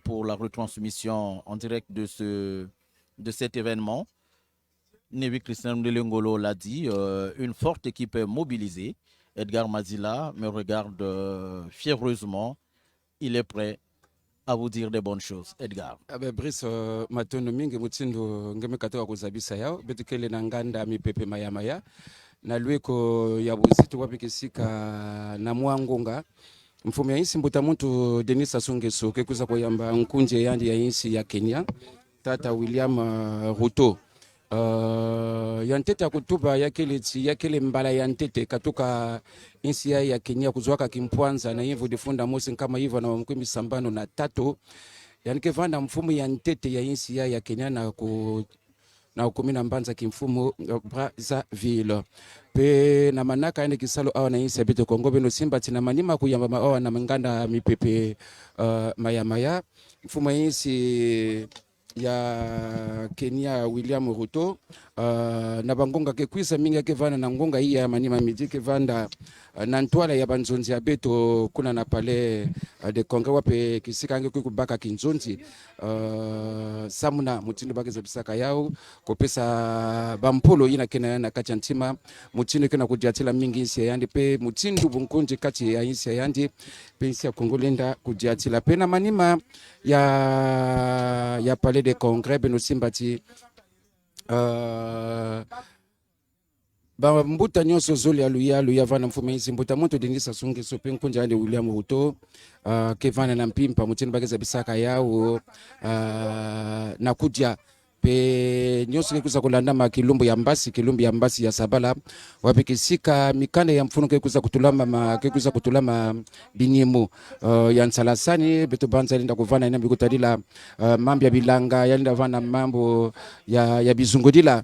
pour la retransmission en direct de cet événement. Nevi Christian Mdelengolo l'a dit, une forte équipe est mobilisée. Edgar Mazila me regarde fiévreusement. Il est prêt à vous dire des bonnes choses. Edgar. Brice, matono mingi mutindo ngeme katoka kuzabisa yao. Betukele na nganda mipepe maya. Na lueko ya buzito wapikisika na mwangonga. Mfumo ya insi mbuta muntu Denis Sassou Nguesso kekuza koyamba nkunje yandi ya insi ya Kenya. Tata William Ruto. Yantete ya kutuba yakele mbala yantete katuka insi ya Kenya kuzuaka kimpwanza na hivyo difunda mosi kama hivyo na mkwimi sambano na tatu. Yani kevanda mfumo yantete ya insi ya Kenya na ukumina mbanza kimfumo Brazzaville. Pe na manaka ene kisalo awa na insi ya bito Kongo beno simba tina manima kuyamba awa na manganda mipepe maya. Mfumo insi ya Kenya William Ruto na bangonga kekwisa mingi kevana na ngonga hii ya manima midi kevanda na ntwala ya banzonzi ya beto kuna na pale de Congo wape kisika nge kubaka kinzonzi samuna mutindo bageza bisaka yao kopesa bampolo ina kena na kacha ntima mutindo kena kujiatila mingi insi yandi pe mutindo bunkunje kati ya insi yandi pe insi ya Kongo lenda kujiatila pe na manima ya palais de congrès beno simbati ba mbuta nyonso zoli aluya vana mfume hizi mbuta moto Denis Sassou Nguesso pe nkunja ande William Ruto kevana na mpimpa mutini bageza bisaka yao na kudia pe nyonso kekuza kulanda makilumbu ya mbasi ya Sabala wapikisika mikanda ya mfuno kekuza kutulama binyemo ya Nsalasani beto banza linda kuvana ina bikutadila mambo ya bilanga yalinda vana mambo ya bizungudila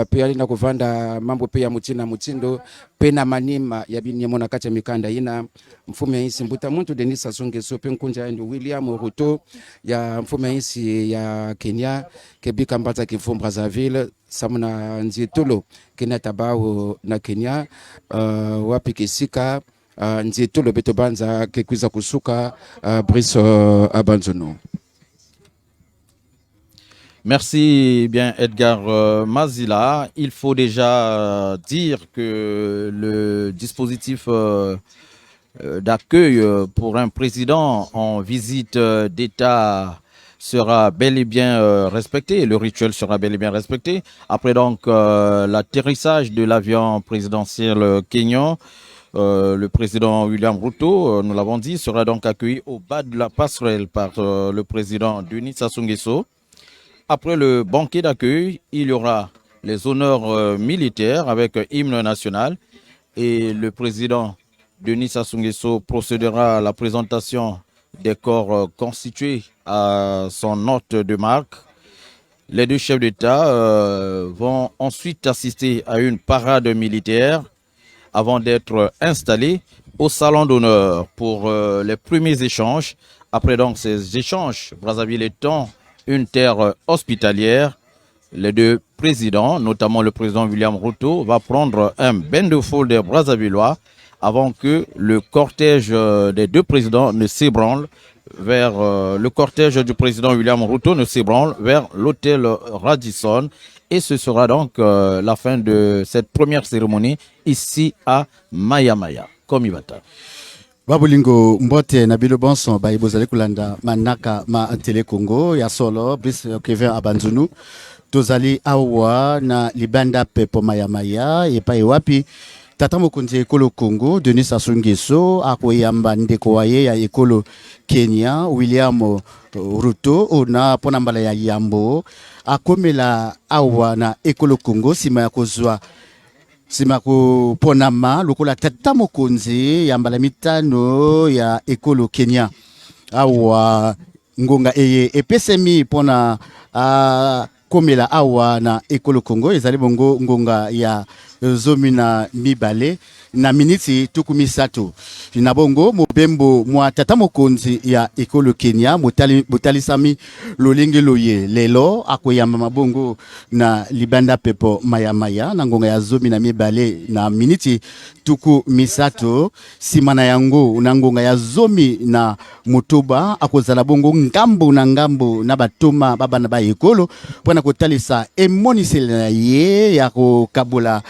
pe yalinda kuvanda mambo pe ya mutindo pe na manima ya binyemo na kati ya mikanda ina mfumo ya insi mbuta muntu Denis Sassou Nguesso pe nkunja ndo William Ruto ya mfumo ya insi ya Kenya kebika mbata kifumbu Brazzaville samuna nzitulo kena tabao na Kenya wapikisika nzitulo beto banza kekwiza kusuka Brice Abanzono. Merci bien Edgar Mazila. Il faut déjà dire que le dispositif d'accueil pour un président en visite d'État sera bel et bien respecté, le rituel sera bel et bien respecté. Après donc l'atterrissage de l'avion présidentiel kényan, le président William Ruto, nous l'avons dit, sera donc accueilli au bas de la passerelle par le président Denis Sassou Nguesso. Après le banquet d'accueil, il y aura les honneurs militaires avec hymne national et le président Denis Sassou Nguesso procédera à la présentation des corps constitués à son hôte de marque. Les deux chefs d'État vont ensuite assister à une parade militaire avant d'être installés au salon d'honneur pour les premiers échanges. Après donc ces échanges, Brazzaville étant une terre hospitalière, les deux présidents, notamment le président William Ruto, va prendre un bain de foule des Brazzavillois avant que le cortège des deux présidents ne s'ébranle vers le cortège du président William Ruto ne s'ébranle vers l'hôtel Radisson. Et ce sera donc la fin de cette première cérémonie ici à Maya Komibata. Babulingo mbote na bilo bonson ba ibozali kulanda manaka ma Télé Congo ya solo Brice Kevin Abanzono tozali awa na libanda pepo Maya epai wapi tata mokonzi ekolo Congo Denis Sassou Nguesso akoyamba ndeko waye ya ekolo Kenya William Ruto ona pona mbala ya yambo akomela awa na ekolo Congo sima ya kozwa sima ko ponama lokola tata mokonzi ya mbala mitano ya ekolo Kenya awa ngonga eye epesemi pona komela awa na ekolo Congo ezali bongo ngonga ya zomina mibale na miniti tukumisato na bongo mobembo mwa tata mokonzi ya ekolo Kenya motalisami lolingi loye lelo akoyamba mabongo na libanda pepo Maya na ngonga ya zomina mibale na miniti tuku misato simana yango na ngonga ya zomi na motoba akozala bongo ngambo na batoma babana ba ekolo mpona kotalisa emoniseli na ye ya kokabola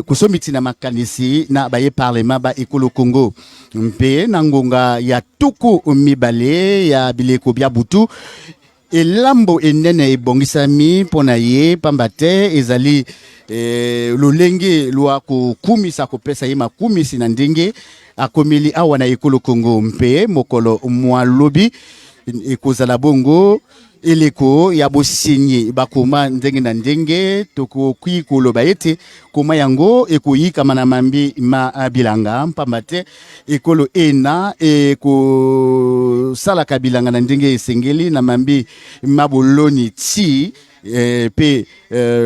kusomiti na makanisi na baye parlement ba ekolo Congo mpe na ngonga ya tuku mibale ya bileko bya butu elambo enene ebongisami mpona ye pamba te ezali lolenge lwa kokumisa kopesa ye makumisi na ndenge akomeli awa na ekolo Congo mpe mokolo mwalobi ekozala bongo eleko ya bosinye bakoma ndenge na ndenge tokoki koloba ete koma yango ekoyikama na mambi ma bilanga mpamba te ekolo ena ekosalaka bilanga na ndenge esengeli na mambi maboloni ti pe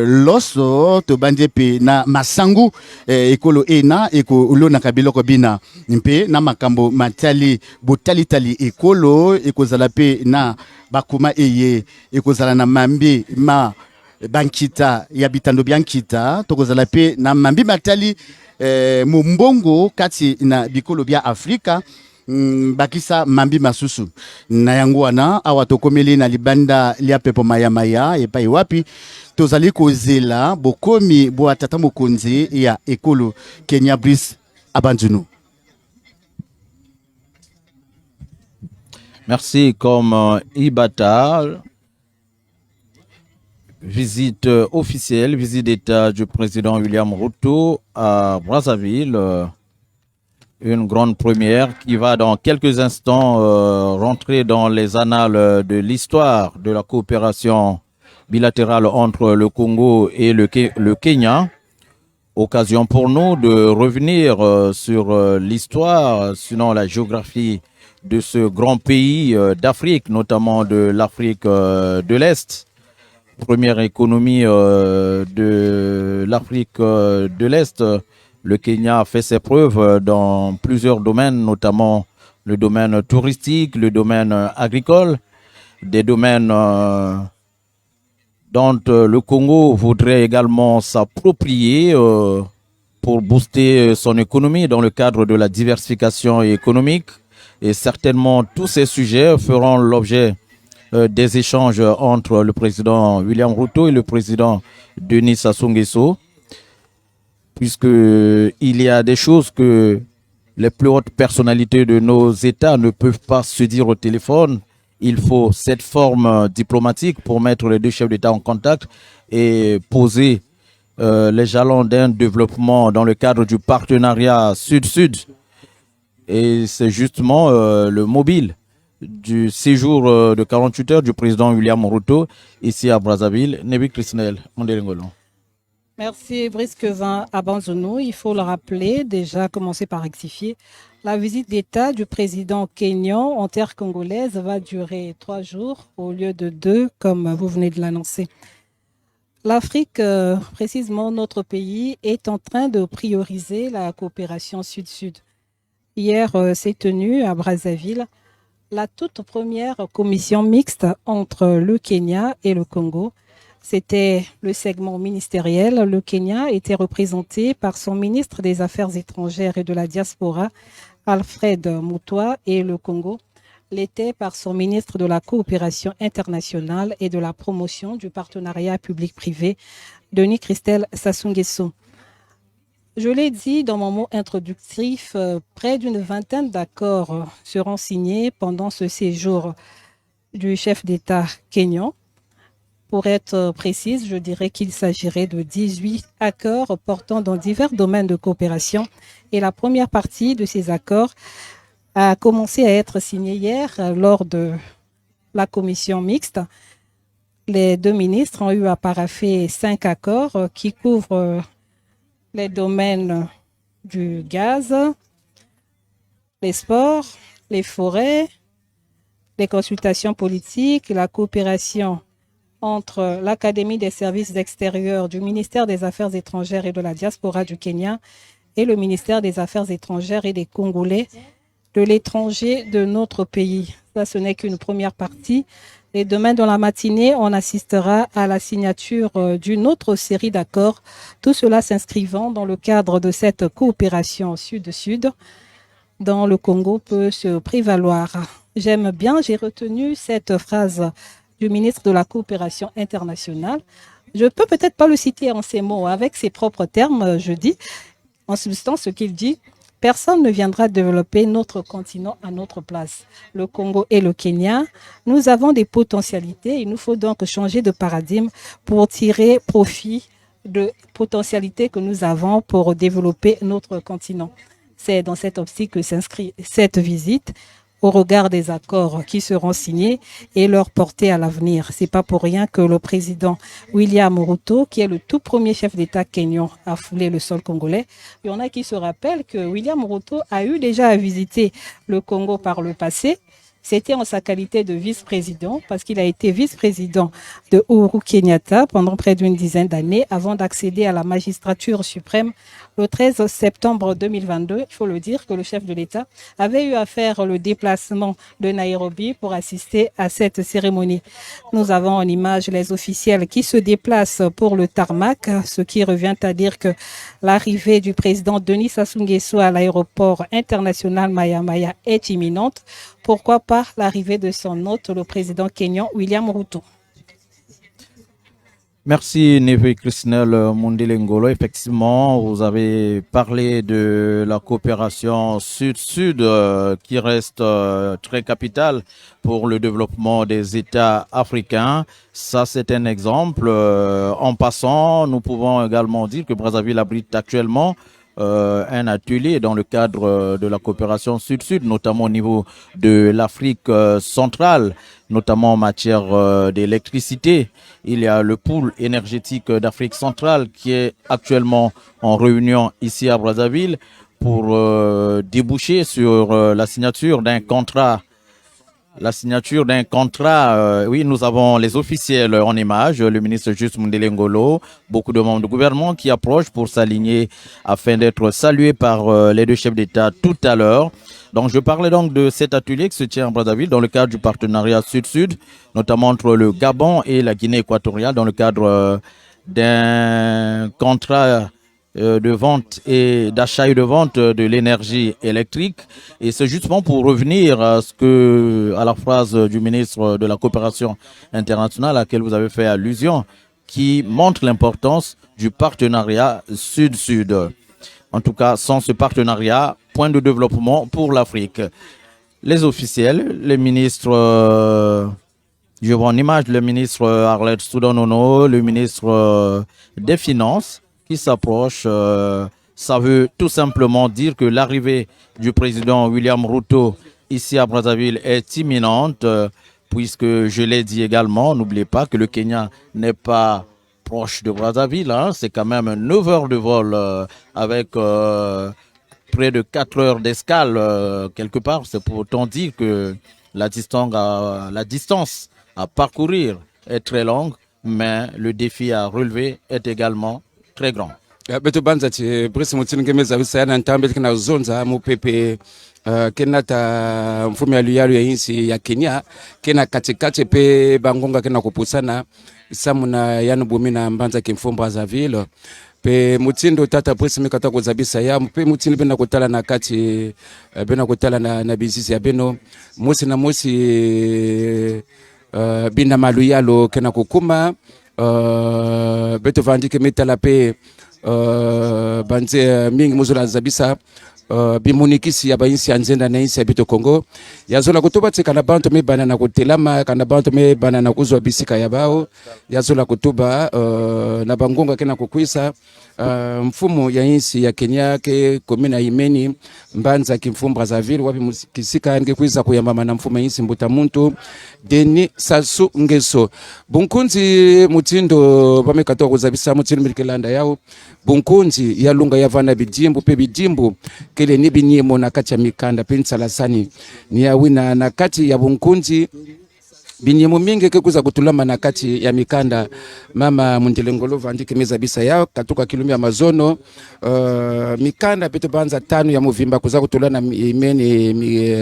loso to banje pe na masangu ekolo ena ekolonaka biloko bina mpe na makambo matali botalitali ekolo ekozala pe na bakuma eye ekozala na mambi ma bankita ya bitando byankita tokozala pe na mambi matali mumbongo kati na bikolo bya Afrika bakisa mambi masusu na yango wana awa tokomeli na libanda lia pepo maya epai wapi tozali kozela bokomi bo tata mokonzi ya ekolo Kenya Brice Abanzunu. Merci. Comme Ibata, visite officielle, visite d'État du président William Ruto à Brazzaville. Une grande première qui va dans quelques instants rentrer dans les annales de l'histoire de la coopération bilatérale entre le Congo et le Kenya. Occasion pour nous de revenir sur l'histoire, sinon la géographie de ce grand pays d'Afrique, notamment de l'Afrique de l'Est. Première économie de l'Afrique de l'Est. Le Kenya a fait ses preuves dans plusieurs domaines, notamment le domaine touristique, le domaine agricole, des domaines dont le Congo voudrait également s'approprier pour booster son économie dans le cadre de la diversification économique. Et certainement, tous ces sujets feront l'objet des échanges entre le président William Ruto et le président Denis Sassou Nguesso, puisqu'il y a des choses que les plus hautes personnalités de nos États ne peuvent pas se dire au téléphone. Il faut cette forme diplomatique pour mettre les deux chefs d'État en contact et poser les jalons d'un développement dans le cadre du partenariat Sud-Sud. Et c'est justement le mobile du séjour de 48 heures du président William Ruto ici à Brazzaville. Nebi Christnel, Mondelingolo. Merci Brice Quevin Abanzunu. Il faut le rappeler, déjà commencer par rectifier. La visite d'État du président kenyan en terre congolaise va durer 3 jours au lieu de 2, comme vous venez de l'annoncer. L'Afrique, précisément notre pays, est en train de prioriser la coopération Sud-Sud. Hier s'est tenue à Brazzaville la toute première commission mixte entre le Kenya et le Congo. C'était le segment ministériel. Le Kenya était représenté par son ministre des Affaires étrangères et de la diaspora, Alfred Mutua, et le Congo l'était par son ministre de la coopération internationale et de la promotion du partenariat public-privé, Denis Christel Sassou Nguesso. Je l'ai dit dans mon mot introductif, près d'une vingtaine d'accords seront signés pendant ce séjour du chef d'État kenyan. Pour être précise, je dirais qu'il s'agirait de 18 accords portant dans divers domaines de coopération. Et la première partie de ces accords a commencé à être signée hier lors de la commission mixte. Les deux ministres ont eu à parapher 5 accords qui couvrent les domaines du gaz, les sports, les forêts, les consultations politiques, la coopération entre l'Académie des services extérieurs du ministère des Affaires étrangères et de la diaspora du Kenya et le ministère des Affaires étrangères et des Congolais de l'étranger de notre pays. Ça, ce n'est qu'une première partie Et demain dans la matinée, on assistera à la signature d'une autre série d'accords. Tout cela s'inscrivant dans le cadre de cette coopération sud-sud dont le Congo peut se prévaloir. J'aime bien, j'ai retenu cette phrase du ministre de la Coopération internationale. Je peux peut-être pas le citer en ces mots, avec ses propres termes, je dis, en substance ce qu'il dit. Personne ne viendra développer notre continent à notre place. Le Congo et le Kenya, nous avons des potentialités. Il nous faut donc changer de paradigme pour tirer profit de potentialités que nous avons pour développer notre continent. C'est dans cette optique que s'inscrit cette visite au regard des accords qui seront signés et leur portée à l'avenir. C'est pas pour rien que le président William Ruto, qui est le tout premier chef d'État kényan, a foulé le sol congolais. Il y en a qui se rappellent que William Ruto a eu déjà à visiter le Congo par le passé. C'était en sa qualité de vice-président, parce qu'il a été vice-président de Uhuru Kenyatta pendant près d'une dizaine d'années avant d'accéder à la magistrature suprême le 13 septembre 2022. Il faut le dire que le chef de l'État avait eu à faire le déplacement de Nairobi pour assister à cette cérémonie. Nous avons en image les officiels qui se déplacent pour le tarmac, ce qui revient à dire que l'arrivée du président Denis Sassou Nguesso à l'aéroport international Maya Maya est imminente. Pourquoi pas l'arrivée de son hôte, le président kényan William Ruto. Merci Neve Christnel Mondelengolo. Effectivement, vous avez parlé de la coopération sud-sud qui reste très capitale pour le développement des États africains. Ça, c'est un exemple. En passant, nous pouvons également dire que Brazzaville abrite actuellement un atelier dans le cadre de la coopération sud-sud, notamment au niveau de l'Afrique centrale, notamment en matière d'électricité. Il y a le pôle énergétique d'Afrique centrale qui est actuellement en réunion ici à Brazzaville pour déboucher sur la signature d'un contrat. Oui, nous avons les officiels en image, le ministre Juste Mondelengolo, beaucoup de membres du gouvernement qui approchent pour s'aligner afin d'être salués par les deux chefs d'État tout à l'heure. Donc, je parlais donc de cet atelier qui se tient à Brazzaville dans le cadre du partenariat Sud-Sud, notamment entre le Gabon et la Guinée équatoriale dans le cadre d'un contrat de vente et d'achat et de vente de l'énergie électrique. Et c'est justement pour revenir à la phrase du ministre de la coopération internationale à laquelle vous avez fait allusion, qui montre l'importance du partenariat sud-sud. En tout cas, sans ce partenariat, point de développement pour l'Afrique. Les officiels, les ministres, je vois en image le ministre Arlette Soudan-Nono, le ministre des Finances, qui s'approche, ça veut tout simplement dire que l'arrivée du président William Ruto ici à Brazzaville est imminente, puisque je l'ai dit également, n'oubliez pas que le Kenya n'est pas proche de Brazzaville, hein, c'est quand même 9 heures de vol avec près de 4 heures d'escale quelque part. C'est pour autant dire que la distance à parcourir est très longue, mais le défi à relever est également très grand. Beto banza ti Brice Mutsingemeza bisayana ntambe kina zonza mupepe kenata mfumo ya luyalu ya insi ya Kenya kena katikati pe bangonga kena kupusana samuna yanu bumina mbanza kimfumbo Brazzaville pe mutindo tata Brice mikata kuzabisa ya pe mutindo bena kutala na kati bena kutala na bizisi ya beno musi na musi bina maluyalo kena kukuma beto vandike mitala pe banze mingi muzula zabisa bimunikisi ya bainsi ya nzenda na insi ya bito Kongo yazola kutuba tsika na bantu mebana na kutelama kana bantu mebana na kuzwa bisika ya bao yazola kutuba na bangonga kena kukwisa mfumo ya insi ya Kenya ke komina imeni mbanza kimfumo Brazzaville wapi kisika nge kwiza kuyambama na mfumo insi mbuta muntu Denis Sassou Nguesso bunkunzi mutindo bamekatoa kuzabisa mutindo milikelanda yao bunkunzi ya lunga ya vana bidimbu pe bidimbu kele ni binyemo na kati ya mikanda pe nsalasani ni ya wina na kati ya bunkunzi binyemo mingi kekuza kutulama na kati ya mikanda mama mundelengolo vandike meza bisa yao katuka kilumi ya mazono mikanda peto banza tano ya muvimba kuza kutulana imeni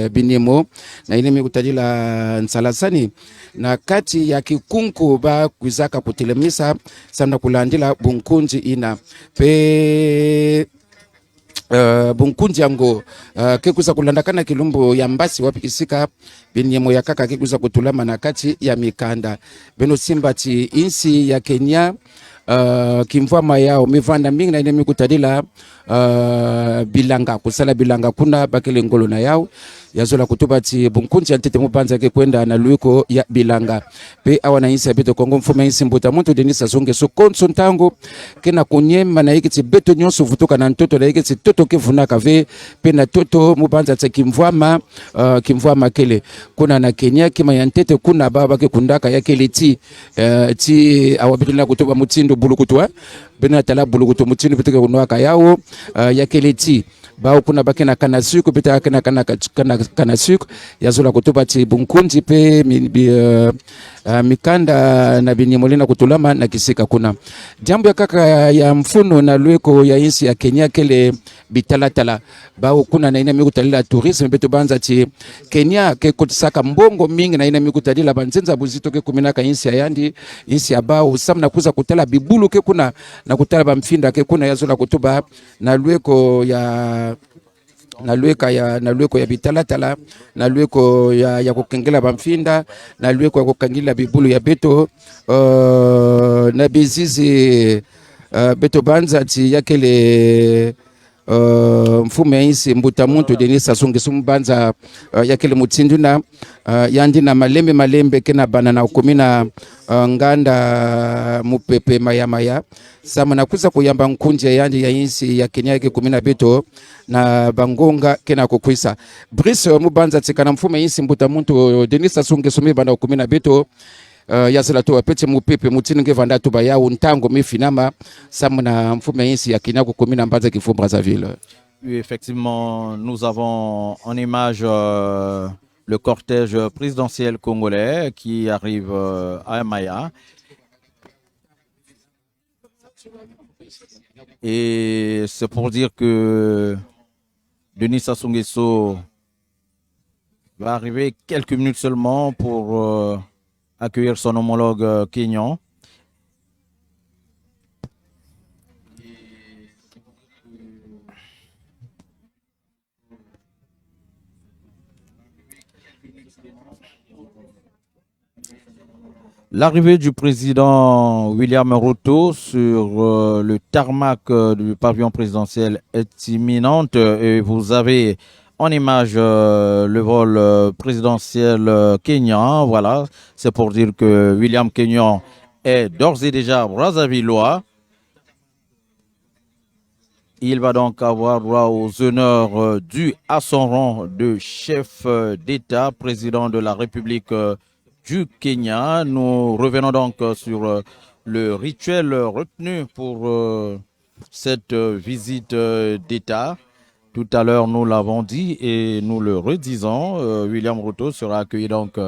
binyemo na ine mikutajila nsalasani na kati ya kikunku ba kuzaka kutilemisa sana kulandila bunkunji ina pe bunkunji yango kekuza kulandakana kilumbu ya mbasi wapi isika binyemo ya kaka kekuza kutulama na kati ya mikanda beno simbati insi ya Kenya kimvama yao mivanda mingi na ine mikutadila bilanga kusala bilanga kuna bakele ngolo na yao yazola kutubati bunkunji antete mubanza ke kwenda na luiko ya bilanga pe awana insi ya beto Kongo mfume insi mbuta muntu denisa zonge so konso ntango kena kunyema na ikiti beto nyonso vutoka na ntoto na ikiti toto ke vunaka ve pe na toto mubanza tse kimvama kele kuna na Kenya kima ya ntete kuna baba ke kundaka ya kele ti awabitu na kutuba mutindo bulukutwa bena tala bulukutu mutindo bitike kunwaka yao ya kele ti bao kuna baki na kanasuku pita kanasuku yazola kutuba ti bunkunji pe mikanda na binyemolina kutulama na kisika kuna jambo ya kaka ya mfuno na lueko ya insi ya Kenya kele bitalatala bao kuna na ina mikutalila tourisme beto banza ti Kenya ke kutisaka mbongo mingi na ina mikutalila banzenza buzito ke kuminaka insi ya yandi insi ya bao samna kuza kutala bibulu ke kuna na kutala bamfinda ke kuna yazola kutuba na lueko ya na lueko ya bitalatala na lueko ya kukengela bamfinda na lueko ya kukangila bibulu ya beto na bizizi beto banza ti yakele mfume insi mbuta muntu denisa sungi sumbanza yakele mutinduna yandi na malembe kena banana ukumina nganda mupepe maya sama nakuza kuyamba nkunje yandi ya insi ya Kenya yake kumina beto na bangonga kena kukwisa Brice mubanza tikana mfume insi mbuta muntu denisa sungi sumi bana ukumina beto yazela to apete mupepe mutininge vanda to baya untango mifinama samna mfume insi ya Kenya kukumina mbanza kifu Brazzaville. Oui, effectivement, nous avons en image le cortège présidentiel congolais qui arrive à Maya. Et c'est pour dire que Denis Sassou Nguesso va arriver quelques minutes seulement pour accueillir son homologue kényan. L'arrivée du président William Ruto sur le tarmac du pavillon présidentiel est imminente et vous avez en image le vol présidentiel kényan. Voilà, c'est pour dire que William Kenyon est d'ores et déjà Brazzavillois. Il va donc avoir droit aux honneurs dus à son rang de chef d'État, président de la République du Kenya. Nous revenons donc sur le rituel retenu pour cette visite d'État. Tout à l'heure, nous l'avons dit et nous le redisons. William Ruto sera accueilli donc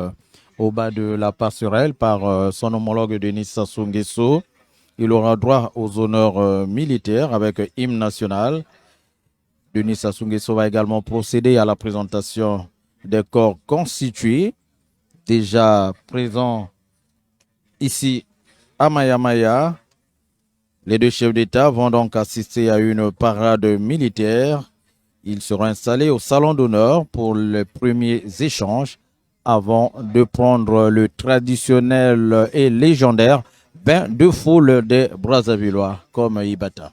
au bas de la passerelle par son homologue Denis Sassou Nguesso. Il aura droit aux honneurs militaires avec hymne national. Denis Sassou Nguesso va également procéder à la présentation des corps constitués, déjà présents ici à Maya. Les deux chefs d'État vont donc assister à une parade militaire. Ils seront installés au salon d'honneur pour les premiers échanges avant de prendre le traditionnel et légendaire bain de foule des Brazzavillois comme Ibata.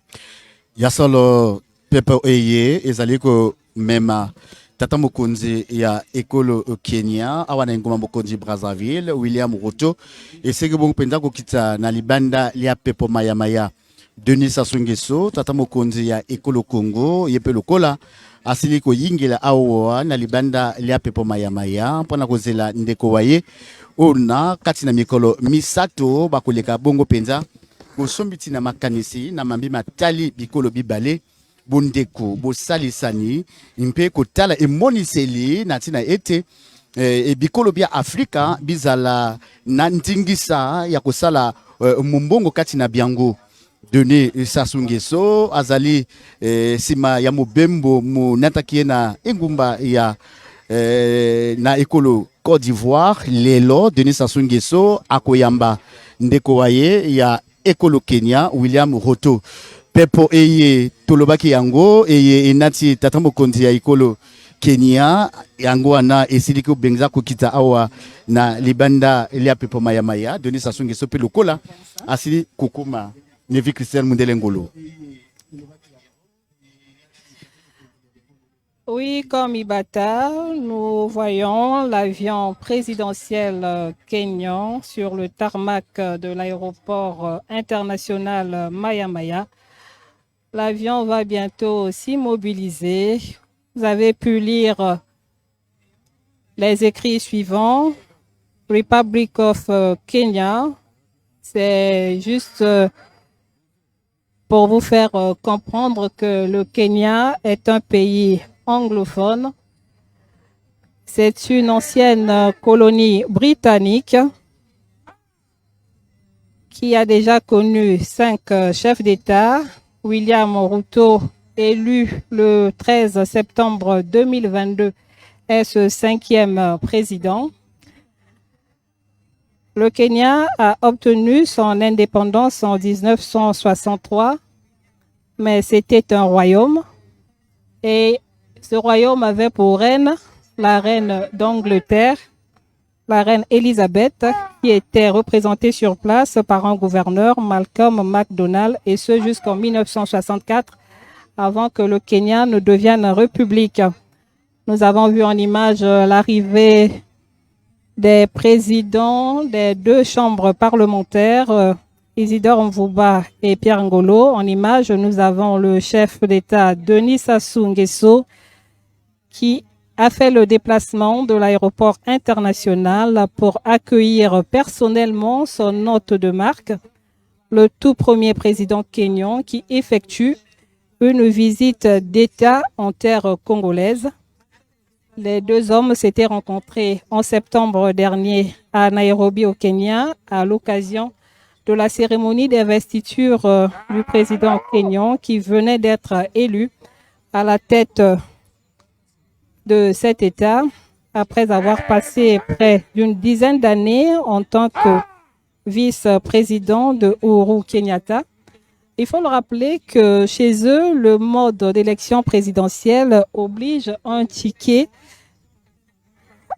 Yasolo pepe eye ezaliko mema tata mokonzi ya ekolo Kenya awana ngoma mokonzi Brazzaville William Ruto eseke bongo penza kokita na libanda lia pepo maya Denis Sassou Nguesso tata mokonzi ya ekolo Congo yepe lokola asiliko yingela awa na libanda lia pepo maya mpona kozela ndeko waye ona kati na mikolo misato bakoleka bongo penza kosombiti na makanisi na mambi matali bikolo bibale bondeko bosalisani mpe kotala emoniseli na tina ete et bikolo bia Afrika bizala na ndingisa ya kosala mumbongo kati na biango. Denis Sassou Nguesso azali sima ya mobembo mu natakie na engumba ya na ekolo Côte d'Ivoire lelo Denis Sassou Nguesso akoyamba ndeko waye ya ekolo Kenya William Ruto pepo eye tolobaki yango eye enati tata mokonzi ya ekolo Kenya yango wana esiliki benza kokita awa na libanda elia pepo maya Denis Sassou Nguesso pe lokola asili kokoma Nevi Christian Mundele Ngolo. Oui, comme Ibata, nous voyons l'avion présidentiel kényan sur le tarmac de l'aéroport international Maya Maya. L'avion va bientôt s'immobiliser. Vous avez pu lire les écrits suivants. Republic of Kenya, c'est juste pour vous faire comprendre que le Kenya est un pays anglophone. C'est une ancienne colonie britannique qui a déjà connu 5 chefs d'État. William Ruto, élu le 13 septembre 2022, est ce 5e président. Le Kenya a obtenu son indépendance en 1963, mais c'était un royaume. Et ce royaume avait pour reine la reine d'Angleterre, la reine Elisabeth, qui était représentée sur place par un gouverneur, Malcolm MacDonald, et ce jusqu'en 1964, avant que le Kenya ne devienne république. Nous avons vu en image l'arrivée des présidents des 2 chambres parlementaires, Isidore Mvuba et Pierre Ngolo. En image, nous avons le chef d'État Denis Sassou Nguesso qui a fait le déplacement de l'aéroport international pour accueillir personnellement son hôte de marque, le tout premier président kényan qui effectue une visite d'État en terre congolaise. Les 2 hommes s'étaient rencontrés en septembre dernier à Nairobi au Kenya à l'occasion de la cérémonie d'investiture du président kényan qui venait d'être élu à la tête de cet État après avoir passé près d'une dizaine d'années en tant que vice-président de Uhuru Kenyatta. Il faut le rappeler que chez eux, le mode d'élection présidentielle oblige un ticket,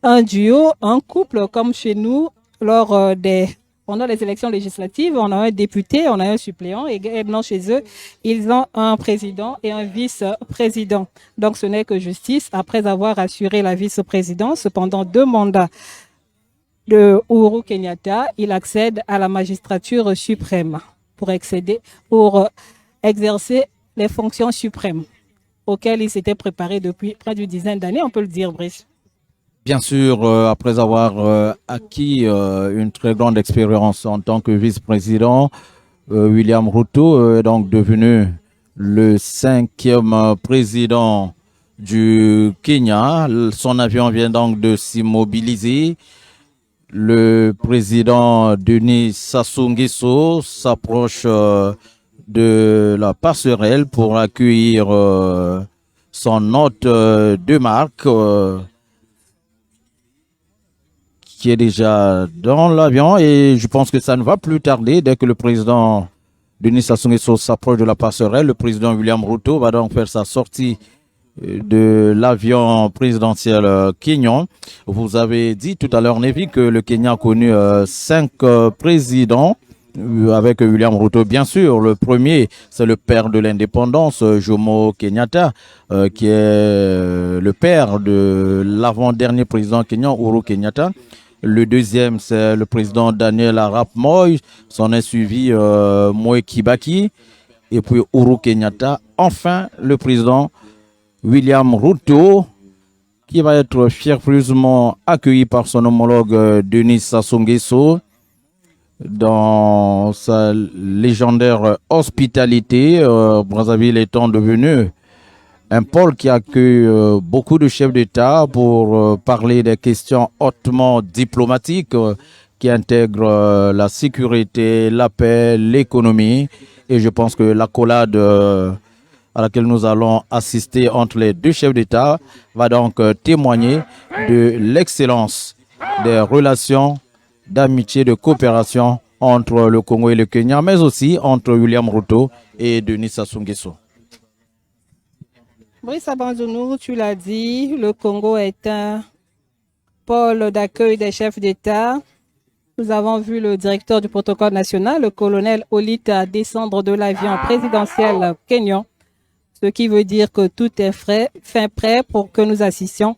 un duo, un couple, comme chez nous, pendant les élections législatives, on a un député, on a un suppléant, et non, chez eux, ils ont un président et un vice-président. Donc, ce n'est que justice. Après avoir assuré la vice-présidence pendant 2 mandats de Uhuru Kenyatta, il accède à la magistrature suprême pour exercer les fonctions suprêmes auxquelles il s'était préparé depuis près d'une dizaine d'années, on peut le dire, Brice. Bien sûr, après avoir acquis une très grande expérience en tant que vice-président, William Ruto est donc devenu le 5e président du Kenya. Son avion vient donc de s'immobiliser. Le président Denis Sassou Nguesso s'approche de la passerelle pour accueillir son hôte de marque qui est déjà dans l'avion, et je pense que ça ne va plus tarder. Dès que le président Denis Sassou Nguesso s'approche de la passerelle, le président William Ruto va donc faire sa sortie de l'avion présidentiel kényan. Vous avez dit tout à l'heure, Nevi, que le Kenya a connu 5 présidents avec William Ruto. Bien sûr, le premier, c'est le père de l'indépendance, Jomo Kenyatta, qui est le père de l'avant-dernier président kényan, Uhuru Kenyatta. Le deuxième, c'est le président Daniel Arap Moi. S'en est suivi Moi Kibaki. Et puis Uhuru Kenyatta. Enfin, le président William Ruto, qui va être fierusement accueilli par son homologue Denis Sassou Nguesso dans sa légendaire hospitalité, Brazzaville étant devenu un pôle qui accueille beaucoup de chefs d'État pour parler des questions hautement diplomatiques qui intègrent la sécurité, la paix, l'économie. Et je pense que l'accolade à laquelle nous allons assister entre les deux chefs d'État va donc témoigner de l'excellence des relations d'amitié, de coopération entre le Congo et le Kenya, mais aussi entre William Ruto et Denis Sassou Nguesso. Brice Abanzonou, tu l'as dit, le Congo est un pôle d'accueil des chefs d'État. Nous avons vu le directeur du protocole national, le colonel Olita, descendre de l'avion présidentiel kenyan, ce qui veut dire que tout est fin prêt pour que nous assistions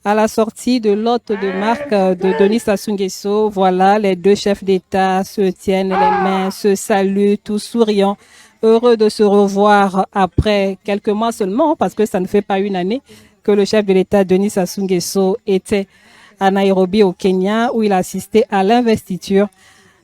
à la sortie de l'hôte de marque de Denis Sassou Nguesso. Voilà, les deux chefs d'État se tiennent les mains, se saluent, tous souriants, heureux de se revoir après quelques mois seulement, parce que ça ne fait pas une année que le chef de l'État, Denis Sassou Nguesso, était à Nairobi au Kenya, où il assistait à l'investiture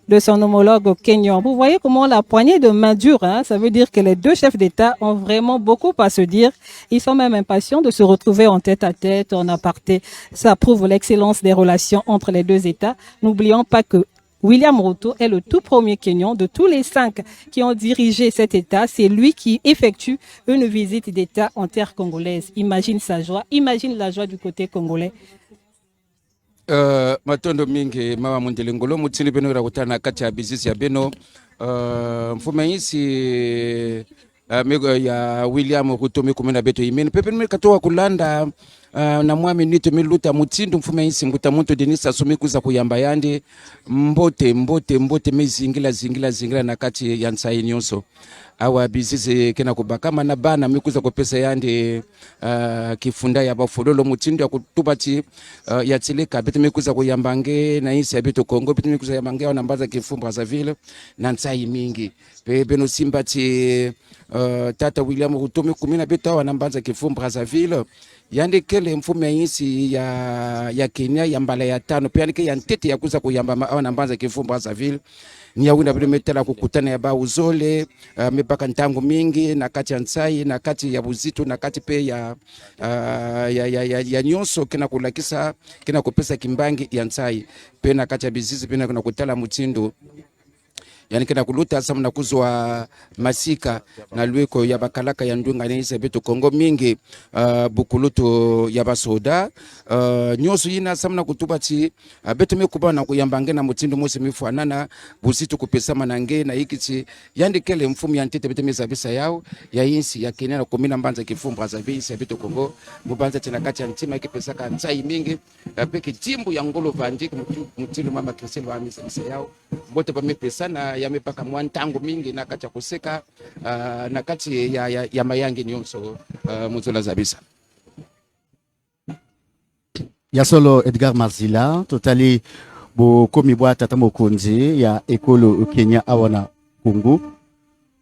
de son homologue au Kenya. Vous voyez comment la poignée de main dure, hein? Ça veut dire que les deux chefs d'État ont vraiment beaucoup à se dire. Ils sont même impatients de se retrouver en tête à tête, en aparté. Ça prouve l'excellence des relations entre les deux États. N'oublions pas que William Ruto est le tout premier Kenyan de tous les 5 qui ont dirigé cet État. C'est lui qui effectue une visite d'État en terre congolaise. Imagine sa joie, imagine la joie du côté congolais. Matondo mingi mawa mundelengolo mutili beno rakutana kati ya business ya beno mfume isi ya William Ruto mikumena beto imeni pepe katoa kulanda na mwami nito miluta mutindu mfume isi nguta muntu Denis Sassou mikuza kuyamba yandi mbote mezingila na kati ya nsai nyonso awa bizizi kena kubakama na bana mikuza kupesa yandi kifunda ya bafulolo mutindu ya kutubati ya tileka bete mikuza kuyambange na isi ya beto Kongo bete mikuza yambange wana mbaza kifumbu Brazzaville na nsai mingi beno simbati tata William Ruto mikumina beto wana mbaza kifumbu Brazzaville yande kele mfume yisi ya Kenya ya mbala ya tano pia nike ya ntete ya kuza kuyamba wana mbaza kifumbu Brazzaville ni ya wina metela kukutana ya ba uzole mipaka ntangu mingi na kati ya nsai na kati ya buzitu na kati pe ya nyonso kena kulakisa kena kupesa kimbangi ya nsai pe na kati ya bizizi pe na kuna kutala mutindo yani kena kuluta samu na kuzwa masika na lueko ya bakalaka ya ndunga na isa beto Kongo mingi bukuluto ya basoda nyoso yina samu na kutubati beto mekuba na kuyambange na mutindo mwese mifuanana busitu kupesa manange na ikichi yandi kele mfumu ya ntete beto mezabisa yao ya insi ya Kenya na kumina mbanza kifumbu Brazzaville isa beto Kongo mubanza tena kati ya ntima ikipesa ka ntai mingi peke timbu ya ngolo vandiki mutindo mama Christine wa misa yao bote pa mepesa na ya mepaka mwantangu mingi na kati ya kuseka na kati ya mayangi nyonso muzola zabisa ya solo Edgar Marzila totali bo komi bwa tata mokonzi ya ekolo Kenya awana Kongo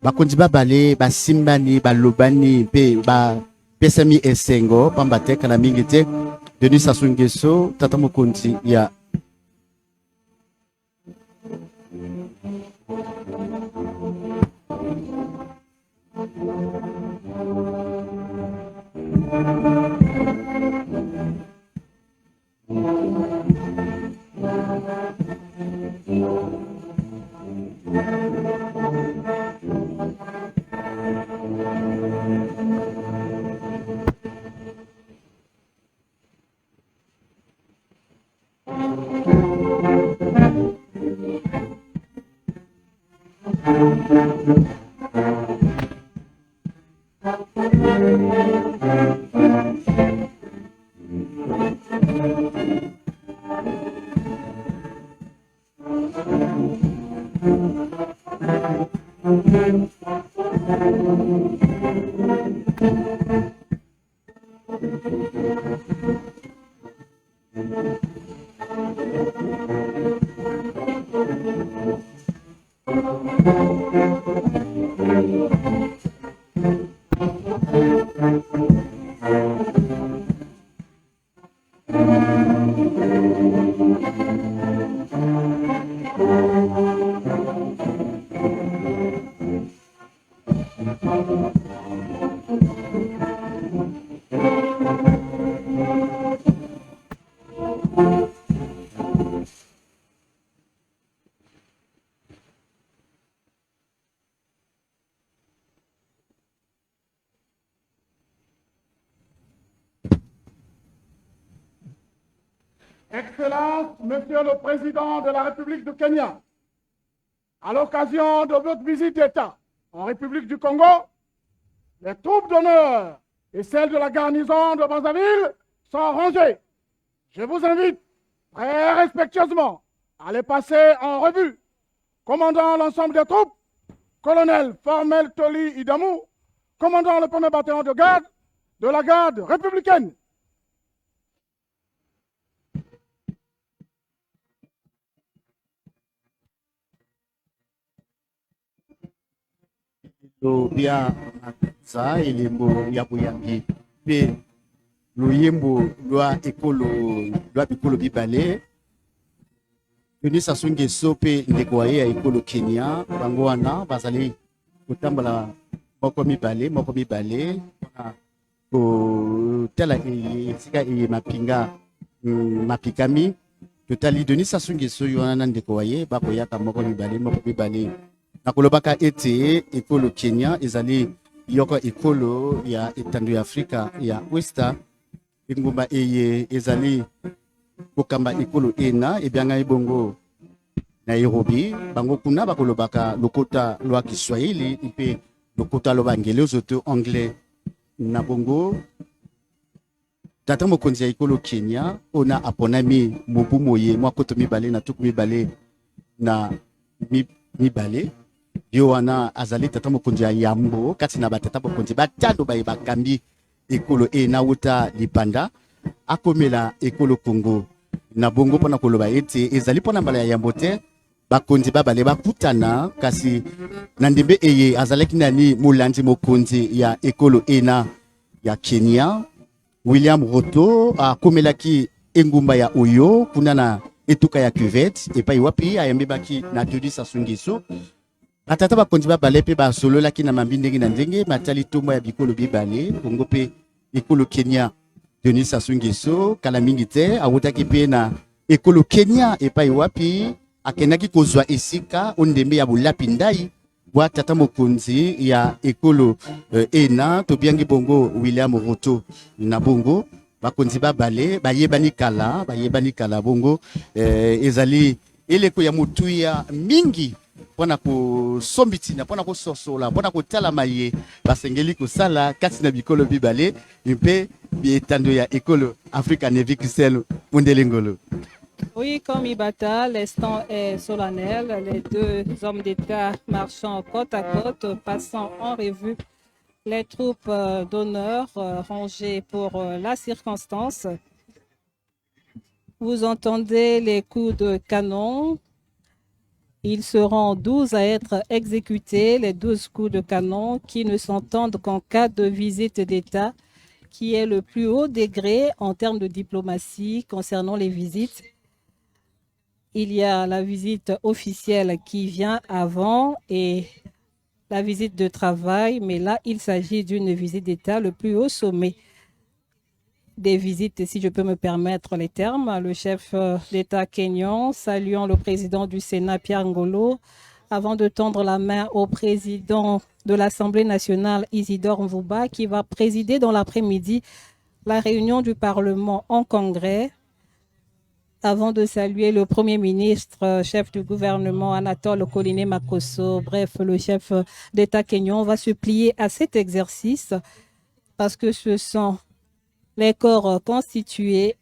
bakonzi babale basimbani balobani pe ba pesami esengo pamba te kana mingi te Denis Sassou Nguesso tata mokonzi ya Excellence, Monsieur le Président de la République du Kenya, à l'occasion de votre visite d'État en République du Congo, les troupes d'honneur et celles de la garnison de Brazzaville sont rangées. Je vous invite très respectueusement à les passer en revue. Commandant l'ensemble des troupes, colonel Formel Toli Idamou, commandant le 1er bataillon de garde de la garde républicaine. Lobia za elembo ya boyambi pe loyembo lwa ekolo bibale Denis Sassou Nguesso pe ndeko ya ekolo Kenya bango wana bazali kotambola moko mibale na kotala esika mapinga mapikami totali Denis Sassou Nguesso wana na ndeko ye bakoyaka moko mibale nakolobaka ete ekolo Kenya ezali yoko ekolo ya etando ya Afrika ya Westa engumba eye ezali kokamba ekolo ena ebyanga ebongo Nairobi bango kuna bakolobaka lokota lwa Kiswahili mpe lokota lo bangele ozoto anglais na bongo tata mokonzi ya ekolo Kenya ona aponami mobu moye mwakoto mibale na tuku mibale na mibale yo wana azali tata mokonzi ya yambo kati na batata mokonzi batando baye bakambi ekolo ena uta lipanda akomela ekolo Congo na bongo pona koloba ete ezali pona mbala ya yambo te bakonzi babale bakutana kasi na ndembe eye azalaki nani molandi mokonzi ya ekolo ena ya Kenya William Ruto akomelaki engumba ya Oyo kuna na etuka ya cuvette epai wapi ayambebaki na Denis Sassou Nguesso batata bakonzi babale pe basololaki na mambi ndenge na ndenge matali tomo ya bikolo bibale bongo pe ekolo Kenya Denis Sassou Nguesso kala mingi te awutaki pe na ekolo Kenya epai wapi akendaki kozwa esika ondembe ya bolapi ndai bwa tata mokonzi ya ekolo ena tobiangi bongo William Ruto na bongo bakonzi babale bayebani kala bongo ezali eleko ya mutuya mingi pona ko sombitina pona ko sosola pona ko tala maye basengeli ko sala kati na bikolo bibale mpe bietando ya ekolo Africa Navy Christelle Mundelengolo. Oui, comme Ibata, l'instant est solennel. Les deux hommes d'État marchant côte à côte, passant en revue les troupes d'honneur rangées pour la circonstance. Vous entendez les coups de canon. Ils seront 12 à être exécutés, les 12 coups de canon qui ne s'entendent qu'en cas de visite d'État, qui est le plus haut degré en termes de diplomatie concernant les visites. Il y a la visite officielle qui vient avant et la visite de travail, mais là, il s'agit d'une visite d'État, le plus haut sommet des visites, si je peux me permettre les termes. Le chef d'État kényan, saluant le président du Sénat, Pierre Ngolo, avant de tendre la main au président de l'Assemblée nationale, Isidore Mvouba, qui va présider dans l'après-midi la réunion du Parlement en congrès, avant de saluer le Premier ministre, chef du gouvernement, Anatole Koliné Makosso, bref, le chef d'État kényan va se plier à cet exercice parce que ce sont les corps constitués,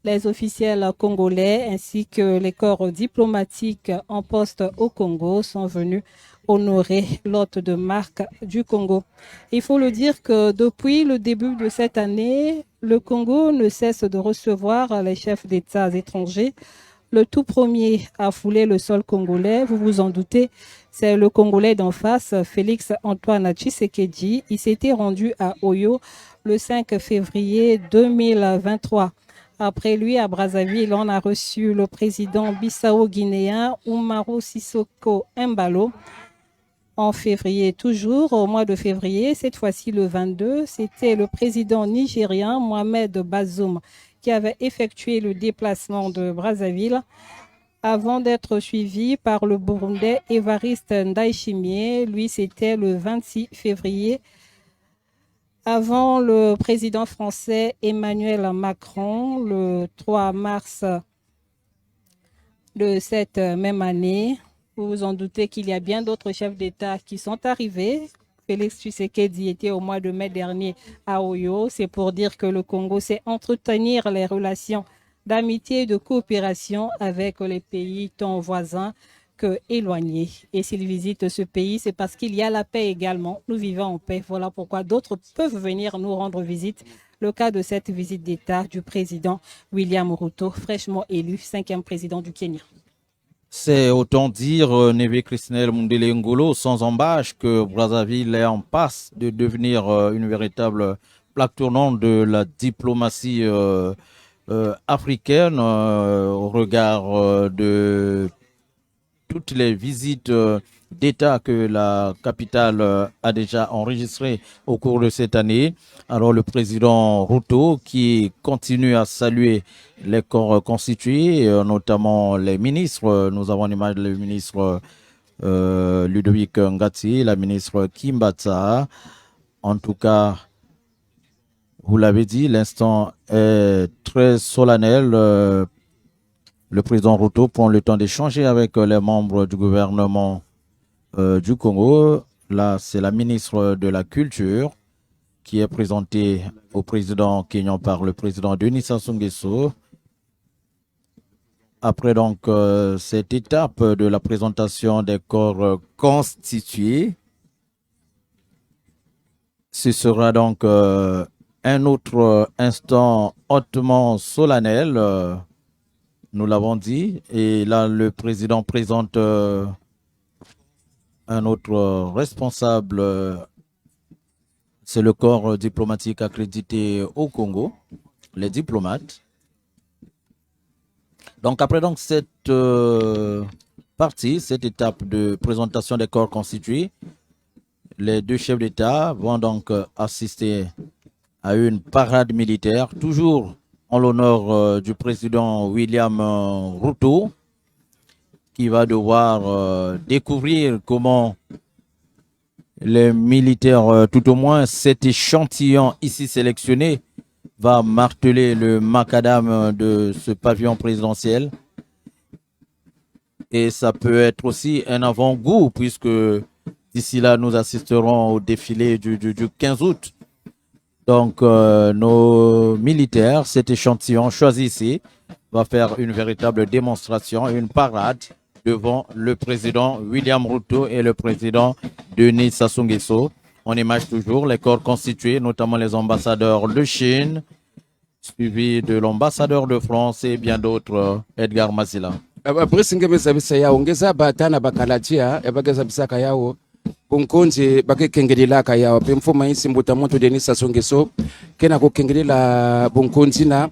les officiels congolais ainsi que les corps diplomatiques en poste au Congo sont venus honorer l'hôte de marque du Congo. Il faut le dire que depuis le début de cette année, le Congo ne cesse de recevoir les chefs d'État étrangers. Le tout premier à fouler le sol congolais, vous vous en doutez, c'est le Congolais d'en face, Félix Antoine Tshisekedi. Il s'était rendu à Oyo le 5 février 2023. Après lui, à Brazzaville, on a reçu le président bissau-guinéen Umaru Sissoko Embalo. En février, toujours au mois de février, cette fois-ci le 22, c'était le président nigérien Mohamed Bazoum qui avait effectué le déplacement de Brazzaville avant d'être suivi par le Burundais Évariste Ndayishimiye. Lui, c'était le 26 février Avant le président français Emmanuel Macron, le 3 mars de cette même année, vous vous en doutez qu'il y a bien d'autres chefs d'État qui sont arrivés. Félix Tshisekedi était au mois de mai dernier à Oyo. C'est pour dire que le Congo sait entretenir les relations d'amitié et de coopération avec les pays tant voisins que éloignés. Et s'il visite ce pays, c'est parce qu'il y a la paix également. Nous vivons en paix. Voilà pourquoi d'autres peuvent venir nous rendre visite. Le cas de cette visite d'État du président William Ruto, fraîchement élu 5e président du Kenya. C'est autant dire, Neve Christnel Mundele Ngolo, sans embâche, que Brazzaville est en passe de devenir une véritable plaque tournante de la diplomatie africaine au regard de toutes les visites d'État que la capitale a déjà enregistrées au cours de cette année. Alors le président Ruto qui continue à saluer les corps constitués, notamment les ministres. Nous avons en image le ministre Ludovic Ngati, la ministre Kimbatsa. En tout cas, vous l'avez dit, l'instant est très solennel. Le président Ruto prend le temps d'échanger avec les membres du gouvernement du Congo. Là, c'est la ministre de la Culture qui est présentée au président kenyan par le président Denis Sassou Nguesso. Après donc cette étape de la présentation des corps constitués, ce sera donc un autre instant hautement solennel. Nous l'avons dit, et là le président présente un autre responsable, c'est le corps diplomatique accrédité au Congo, les diplomates. Donc après donc cette partie, cette étape de présentation des corps constitués, les deux chefs d'État vont donc assister à une parade militaire, toujours en l'honneur du président William Ruto, qui va devoir découvrir comment les militaires, tout au moins cet échantillon ici sélectionné, va marteler le macadam de ce pavillon présidentiel. Et ça peut être aussi un avant-goût, puisque d'ici là, nous assisterons au défilé du 15 août. Donc, nos militaires, cet échantillon choisi ici, va faire une véritable démonstration, une parade devant le président William Ruto et le président Denis Sassou Nguesso. On image toujours les corps constitués, notamment les ambassadeurs de Chine, suivis de l'ambassadeur de France et bien d'autres, Edgar Mazila. kunkonje bakekengelela kayawa pe mfuma isi mbuta moto Denis Sassou Nguesso kena kukengelela bunkonzi na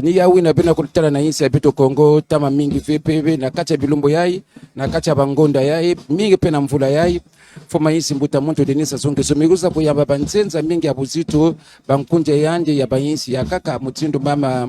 ni yawi na pena kulitala na isi ya Beto Congo tama mingi vipepe na kacha bilumbo yai na kacha bangonda yai mingi pena mvula yai fuma isi mbuta moto Denis Sassou Nguesso miguza kuyamba banzenza mingi ya buzito bankunje yanje ya bayinsi ya kaka mutindo mama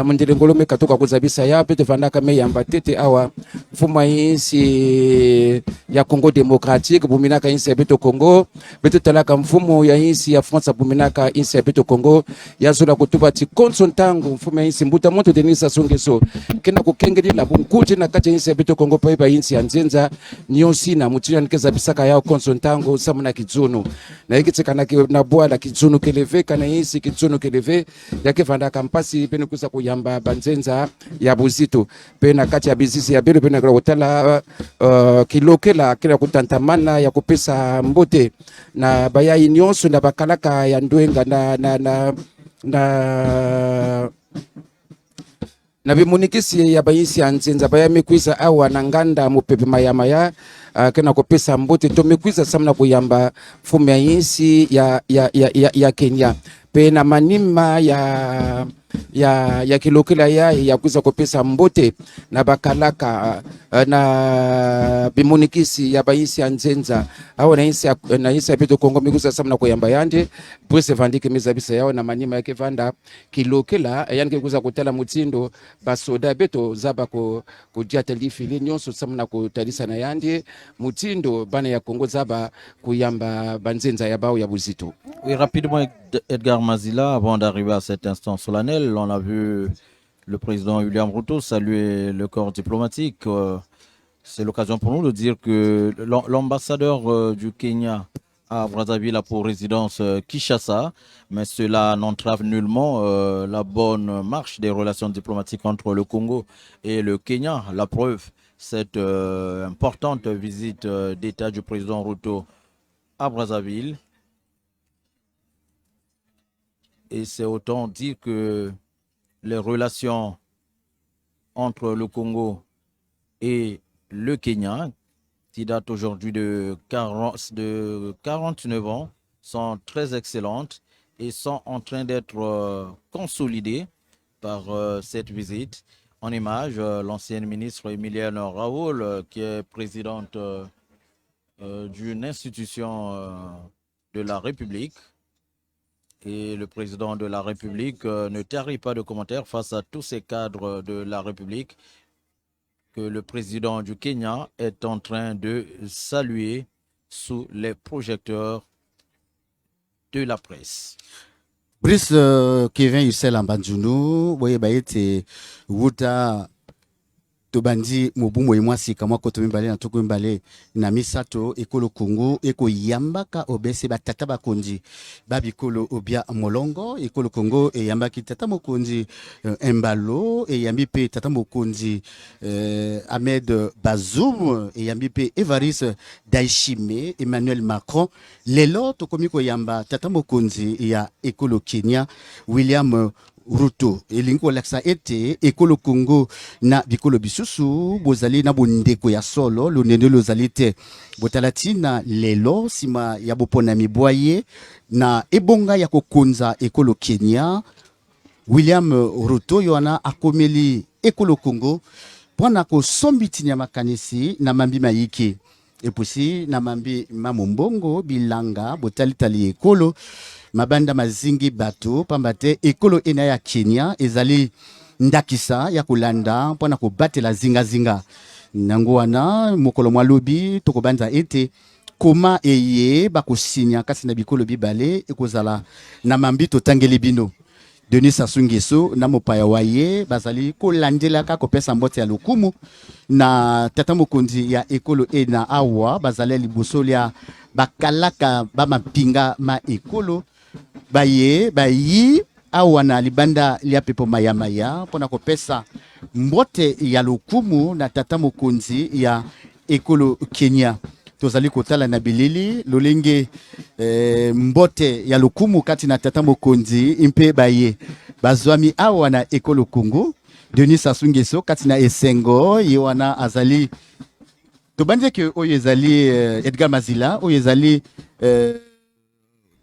mundele ngolome katoka kuzabisa ya pete vandaka me yamba tete awa fuma isi ya Congo Démocratique buminaka insi ya Beto Congo beto talaka mfumo ya insi ya France buminaka insi ya Beto Congo ya zula kutuba ti konsontango mfumo ya insi mbuta moto Denis Sassou Nguesso kena kukengelela bunkuti na kati insi ya Beto Congo pa insi ya nzenza nyonsi na mutina nikeza bisaka ya konsontango samuna kizunu na ikitseka na bwala kizunu keleveka na insi kizunu keleve yake vanda kampasi pene kusa kuyamba banzenza ya buzito pena kati ya bizisi ya belo pena kutala kilokela kila kutantamana ya kupesa mbote na bayai nyonso na bakalaka ya ndwenga na bimunikisi ya bayisi ya nzenza baya mekwiza awa na nganda mupepe mayamaya kena kupesa mbote to mekwiza samna kuyamba fumu ya insi ya Kenya pena manima ya kilokela ya kuza kopesa mbote na bakalaka na bimunikisi ya baisi ya nzenza au na isi ya Beto Kongo mikuza samna kuyamba yande Brice Vandike mizabisa yao na manima yake vanda kilokela yani kuza kutala mutindo basoda beto zaba kujata lifili nyonso samna kutalisa na yande mutindo bana ya Kongo zaba kuyamba banzenza ya bao ya buzito. Oui, rapidement, Edgar Mazila, avant d'arriver à cet instant solennel, on a vu le président William Ruto saluer le corps diplomatique. C'est l'occasion pour nous de dire que l'ambassadeur du Kenya à Brazzaville a pour résidence Kinshasa, mais cela n'entrave nullement la bonne marche des relations diplomatiques entre le Congo et le Kenya. La preuve, cette importante visite d'État du président Ruto à Brazzaville. Et c'est autant dire que les relations entre le Congo et le Kenya, qui datent aujourd'hui de 49 ans, sont très excellentes et sont en train d'être consolidées par cette visite. En image, l'ancienne ministre Emilienne Raoul, qui est présidente d'une institution de la République. Et le président de la République ne tarit pas de commentaires face à tous ces cadres de la République que le président du Kenya est en train de saluer sous les projecteurs de la presse. Brice Kevin Yussel Ambanjunu, voyez baïté Wuta tobandi mobumo emwasi kama ko tomimbale na tokomimbale na misato ekolo Kongo eko yambaka obese batata bakonzi babikolo obia molongo ekolo Kongo e yambaki tata mokonzi Embalo e yambi pe tata mokonzi Ahmed Bazoum e yambi pe Evariste Ndayishimiye Emmanuel Macron lelo tokomi ko yamba tata mokonzi ya ekolo Kenya William Ruto elingo laksa ete ekolo Kongo na bikolo bisusu bozali na bondeko ya solo lonende lozali te botalatina lelo sima ya bopona mibwaye na ebonga ya kokonza ekolo Kenya William Ruto yona akomeli ekolo Kongo pona ko sombitinya makanisi na mambi mayiki epusi na mambi mamombongo bilanga botalitali ekolo mabanda mazingi bato pambate ekolo ena ya Kenya ezali ndakisa ya kulanda mpona kobatela zinga nango wana mokolo mwalobi tokobanza ete koma eye bakosinya kasi na bikolo bibale ekozala na mambi totangeli bino Denis Sassou Nguesso na mopaya waye bazali kolandela ka kopesa mbote ya lokumu na tata mokonzi ya ekolo ena awa bazali liboso ya bakalaka bamapinga ma ekolo bayi awa na libanda lia pepo mayamaya pona kopesa mbote ya lokumu na tata mokonzi ya ekolo Kenya tozali kotala na bilili lolenge mbote ya lokumu kati na tata mokonzi impe baye bazwami awa na ekolo Kongo Denis Sassou Nguesso kati na esengo yewana azali tobanje ke oyo ezali Edgar Mazila oyo ezali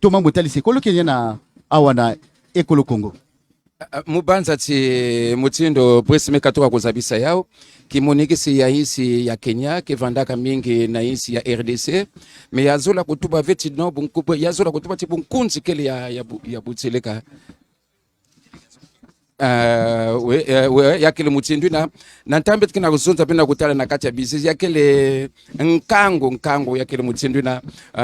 Thomas Mbotali sekolo Kenya na awa na ekolo Kongo mubanza ti mutindo Brice mekatoka kuzabisa yao kimonekisi ya isi ya Kenya kevandaka mingi na isi ya RDC me yazola kutuba veti no bunkubo yazola kutuba ti bunkunzi kele ya butseleka yakele mutindu na ntambe tikina kuzonza pena kutala na kati ya bizi yakele nkango yakele mutindu na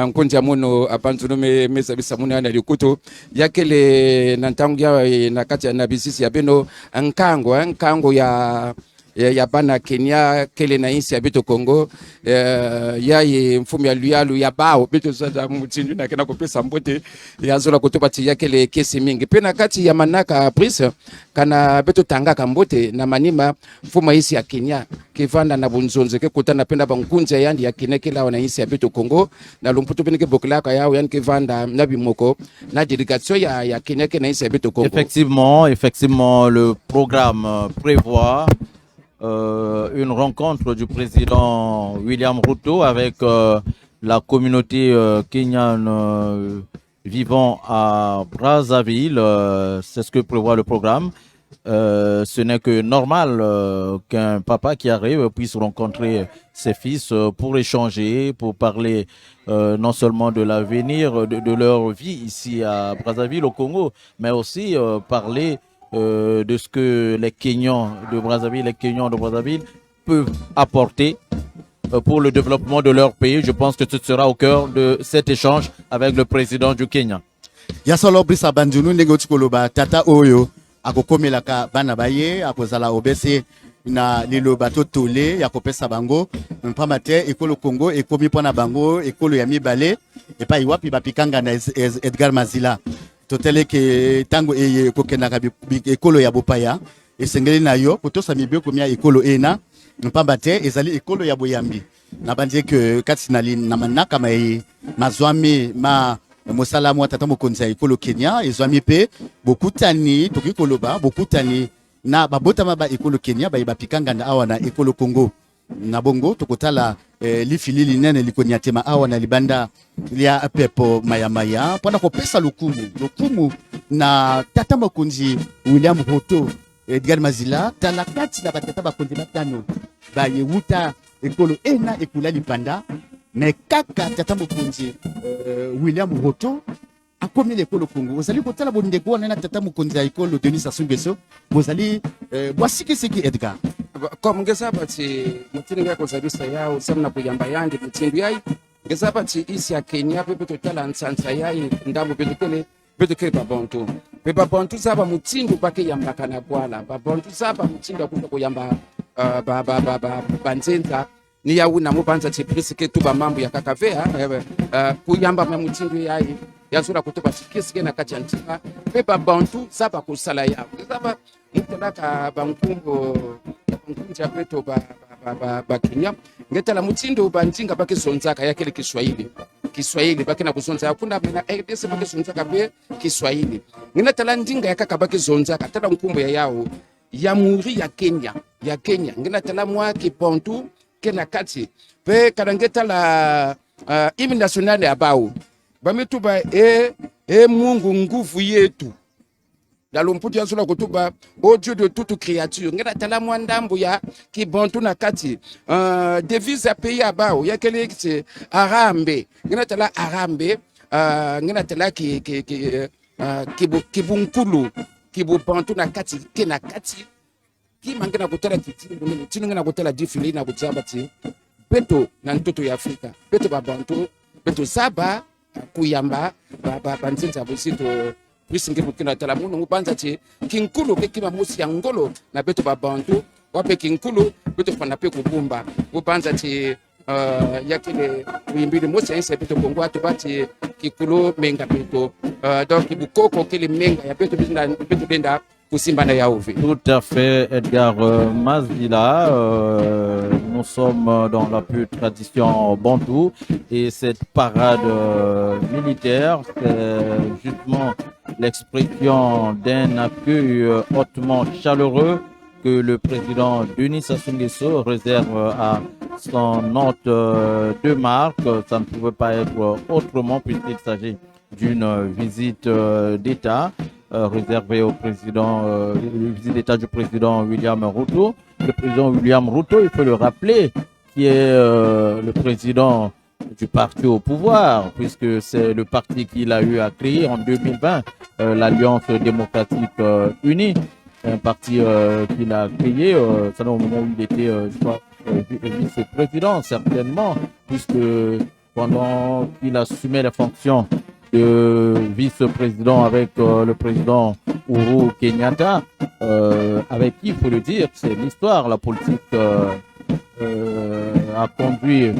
nkonja mono apanzuno meza bisa muno yana likuto yakele nantangu ya na kati ya na bizi ya beno nkango ya bana Kenya kele na insi ya Beto Kongo ya mfumu ya luyalu ya bao Beto sasa mutindu na kena kopesa mbote ya zola kutuba ti yakele kesi mingi pena kati ya manaka Brice kana Beto tangaka mbote na manima mfumu isi ya Kenya kivanda na bunzonze ke kutana penda bankunja yandi ya Kenya kila wana isi ya Beto Kongo na lumputu pene ke boklaka yao yani kivanda na bimoko na delegation ya Kenya ke na isi ya Beto Kongo. Effectivement, le programme prévoit une rencontre du président William Ruto avec la communauté kenyane vivant à Brazzaville. C'est ce que prévoit le programme. Ce n'est que normal qu'un papa qui arrive puisse rencontrer ses fils pour échanger, pour parler non seulement de l'avenir, de leur vie ici à Brazzaville, au Congo, mais aussi parler de ce que les Kenyans de Brazzaville peuvent apporter pour le développement de leur pays. Je pense que ce sera au cœur de cet échange avec le président du Kenya. Ya solo Brice Abanzunu ndenge oti koloba tata oyo akokomelaka bana baye akozala obese na liloba to tole ya kopesa bango mpamba te ekolo Congo ekomi mpona bango ekolo ya mibale epai wapi bapikanga na Edgar Mazila totele ke tango ekokendaka ekolo ya bopaya esengeli na yo kotosa mibeko mia ekolo ena mpamba te ezali ekolo ya boyambi na bandie ke kati na manaka mai mazwami ma mosala mwa tata mokonzi ya ekolo Kenya ezwami pe bokutani toki koloba bokutani na babotama ba ekolo Kenya ba bapikanga na awa na ekolo Congo na bongo tokotala lifili linene likoniatema awa na libanda lia pepo mayamaya mpona kopesa lokumu na tata mokonzi William Ruto Edgar Mazila tala kati na batata bakonzi batano bayewuta ekolo ena ekula lipanda mais kaka tata mokonzi William Ruto akomi lekolo Congo ozali kotala bondeko wana na tata mokonzi ya ekolo Denis Sassou Nguesso bozali bwasikisiki Edgar comme ngeza bati mutini ngako zabisa yao samna kuyamba yandi mutindu yai ngeza bati isi ya Kenya pepe totala nsansa yai ndambo petekele babontu pe babontu zaba mutindu pake yamba kana kwala babontu zaba mutindu akuta kuyamba banzenza ni yawu na mubanza tipriske tuba mambo ya kakavea kuyamba mutindu yai yazura kutuba sikisike na kachantima pe babontu zaba kusala yao zaba mutandaka bankumbo nkunja kwetu ba Kenya ngetala mutindo banjinga bake zonzaka yakele Kiswahili bake na kuzonza hakuna na RDC bake zonzaka be Kiswahili nginatala ndinga yakaka bake zonzaka tala nkumbo ya yao ya muri ya Kenya nginatala mwa kipontu kena kati pe karangetala hymne national ya bao bametuba Mungu nguvu yetu dans l'omputi ya sula kutuba au Dieu de toute créature ngena tala mwandambo ya kibontu na kati devise ya pays abao ya kele kiti arambe ngena tala arambe ngena tala kibunkulu kibubantu na kati kena kati kimangena kutala kitinu ngena kutala difili na kuzaba ti beto na ntoto ya Afrika beto babantu beto saba kuyamba banzinza busito bisinge bukina tala muno mubanza ti kinkulu kekima musi ya ngolo na beto babantu wape kinkulu beto fana pe kubumba mubanza ti yakile wimbili musi ya beto Kongo atu bati kikulu menga beto donc bukoko kile menga ya beto benda kusimba na yaovi. Tout à fait, Edgar Mazila. Nous sommes dans la pure tradition bantou et cette parade militaire, c'est justement l'expression d'un accueil hautement chaleureux que le président Denis Sassou Nguesso réserve à son hôte de marque. Ça ne pouvait pas être autrement puisqu'il s'agit d'une visite d'État réservée au président, visite d'État du président William Ruto. Le président William Ruto, il faut le rappeler, qui est le président du parti au pouvoir, puisque c'est le parti qu'il a eu à créer en 2020, l'Alliance démocratique unie, un parti qu'il a créé, ça au moment où il était, je crois, vice-président, certainement, puisque pendant qu'il assumait les fonctions de vice-président avec le président Uhuru Kenyatta, avec qui, il faut le dire, c'est l'histoire, la politique a conduit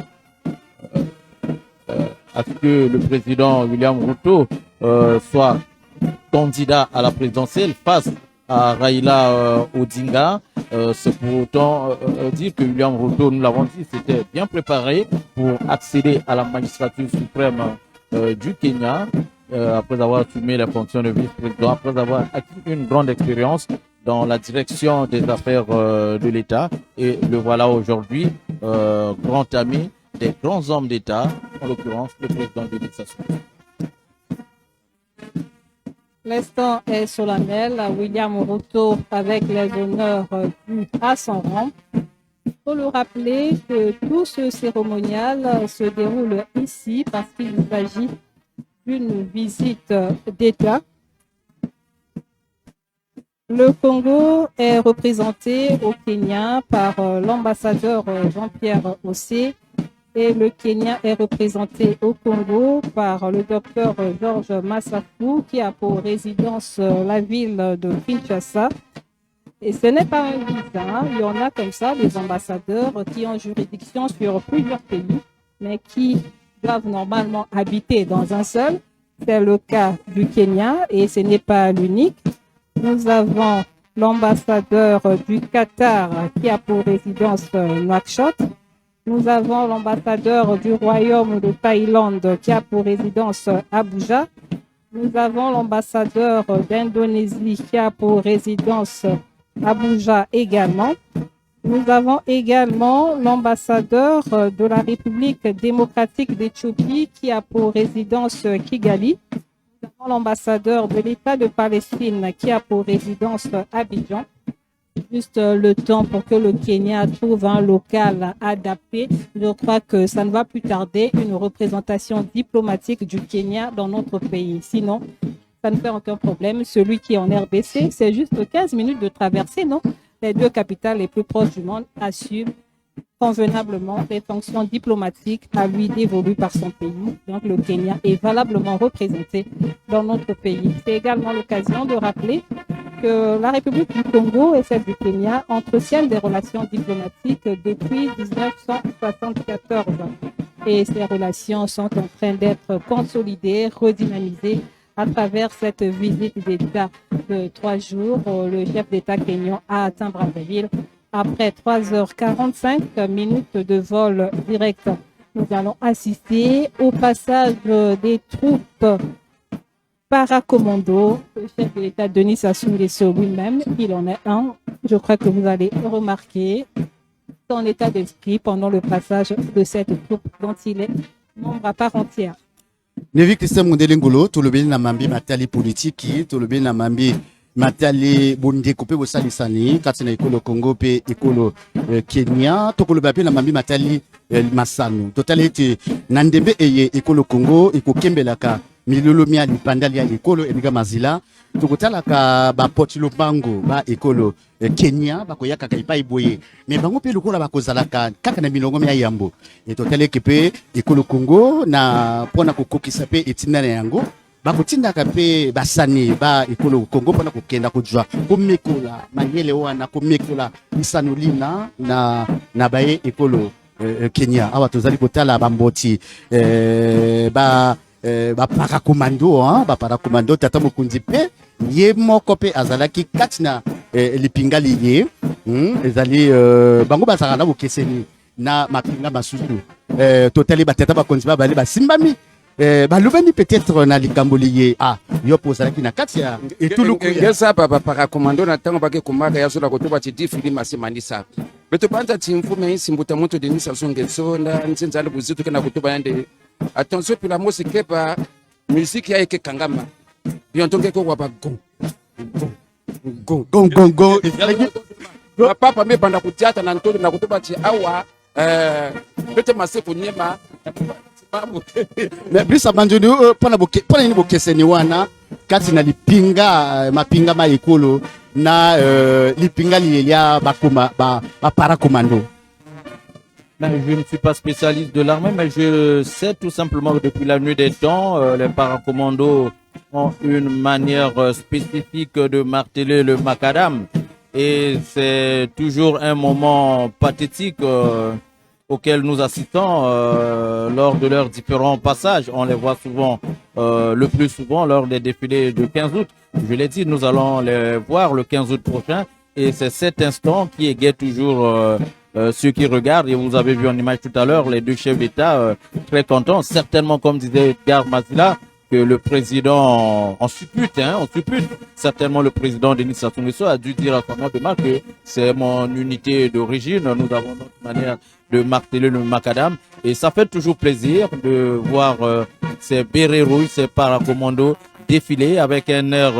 à ce que le président William Ruto soit candidat à la présidentielle face à Raila Odinga. C'est pour autant dire que William Ruto, nous l'avons dit, s'était bien préparé pour accéder à la magistrature suprême du Kenya, après avoir assumé la fonction de vice-président, après avoir acquis une grande expérience dans la direction des affaires de l'État. Et le voilà aujourd'hui, grand ami des grands hommes d'État, en l'occurrence le président Denis Sassou. L'instant est solennel. William Ruto avec les honneurs dus à son rang. Il faut le rappeler que tout ce cérémonial se déroule ici parce qu'il s'agit d'une visite d'État. Le Congo est représenté au Kenya par l'ambassadeur Jean-Pierre Ossé et le Kenya est représenté au Congo par le docteur Georges Massafu qui a pour résidence la ville de Kinshasa. Et ce n'est pas un visa, il y en a comme ça des ambassadeurs qui ont juridiction sur plusieurs pays, mais qui doivent normalement habiter dans un seul. C'est le cas du Kenya et ce n'est pas l'unique. Nous avons l'ambassadeur du Qatar qui a pour résidence Nouakchott. Nous avons l'ambassadeur du Royaume de Thaïlande qui a pour résidence Abuja. Nous avons l'ambassadeur d'Indonésie qui a pour résidence Abuja également. Nous avons également l'ambassadeur de la République démocratique d'Éthiopie qui a pour résidence Kigali. Nous avons l'ambassadeur de l'État de Palestine qui a pour résidence Abidjan. Juste le temps pour que le Kenya trouve un local adapté. Je crois que ça ne va plus tarder, une représentation diplomatique du Kenya dans notre pays. Sinon, ça ne fait aucun problème. Celui qui est en RDC, c'est juste 15 minutes de traversée, non? Les deux capitales les plus proches du monde assument convenablement les fonctions diplomatiques à lui dévolues par son pays. Donc le Kenya est valablement représenté dans notre pays. C'est également l'occasion de rappeler que la République du Congo et celle du Kenya entretiennent des relations diplomatiques depuis 1974. Et ces relations sont en train d'être consolidées, redynamisées à travers cette visite d'État de 3 jours. Le chef d'État kenyan a atteint Brazzaville après 3h45 minutes de vol direct. Nous allons assister au passage des troupes paracommando. Le chef de l'État, Denis Sassou Nguesso lui-même, il en est un. Je crois que vous allez remarquer son état d'esprit pendant le passage de cette troupe dont il est membre à part entière. Nevi Christian Mundele Ngolo, tolobi na mambi matali politiki, tolobi na mambi matali bonde kopé bosalisani, katina ekolo Congo pe ekolo Kenya, tokoloba pe na mambi matali masano. Totali ete nandembe eye ekolo Congo, ekokembelaka milolo mia lipandali ya ekolo ediga mazila, tokotalaka ba potilo bango ba ekolo Kenya bakoyaka kaipai boye mais bango pe lokola bakozalaka kaka na milongo mia yambo et totali kepe ekolo Congo na pona kokokisa pe etinana yango bakotindaka pe basani ba ekolo Congo pona kokenda kujwa komekola mayele wana komekola isanolina na baye ekolo Kenya awa tozali kotala bamboti ba paracommando ba paracommando tata mokundi pe ye moko pe azalaki katina lipingali ye ezali bango bazaka na bokeseni na mapinga masusu totali batata bakonzi babali basimbami balobani peut-être na likamboli ye yo pozalaki na katia etuluku ngesa papa paracommando na tango bake komaka yaso la kotoba ti difili masemanisa beto panta timfume isimbuta moto Denis Sassou Nguesso na nzinzali buzitu kana kotoba yande attention pour la musique pas musique ya eke kangama bientôt ke ko wa ba go papa me banda kutiata na ntondo na kutoba ti awa bete masefu nyema mais plus abandonné pona ni bokeseni wana kati na lipinga mapinga ma ekolo na lipinga lilia bakoma ba paracommando. Je ne suis pas spécialiste de l'armée, mais je sais tout simplement que depuis la nuit des temps, les paracommandos ont une manière spécifique de marteler le macadam. Et c'est toujours un moment pathétique auquel nous assistons lors de leurs différents passages. On les voit souvent, le plus souvent, lors des défilés de 15 août. Je l'ai dit, nous allons les voir le 15 août prochain. Et c'est cet instant qui égaye toujours ceux qui regardent. Et vous avez vu en image tout à l'heure les deux chefs d'État très contents. Certainement, comme disait Edgar Mazila, que le président en suppute. Certainement, le président Denis Sassou Nguesso a dû dire à son homme que c'est mon unité d'origine. Nous avons notre manière de marteler le macadam. Et ça fait toujours plaisir de voir ces bérets rouges, ces paracommandos défilé avec un air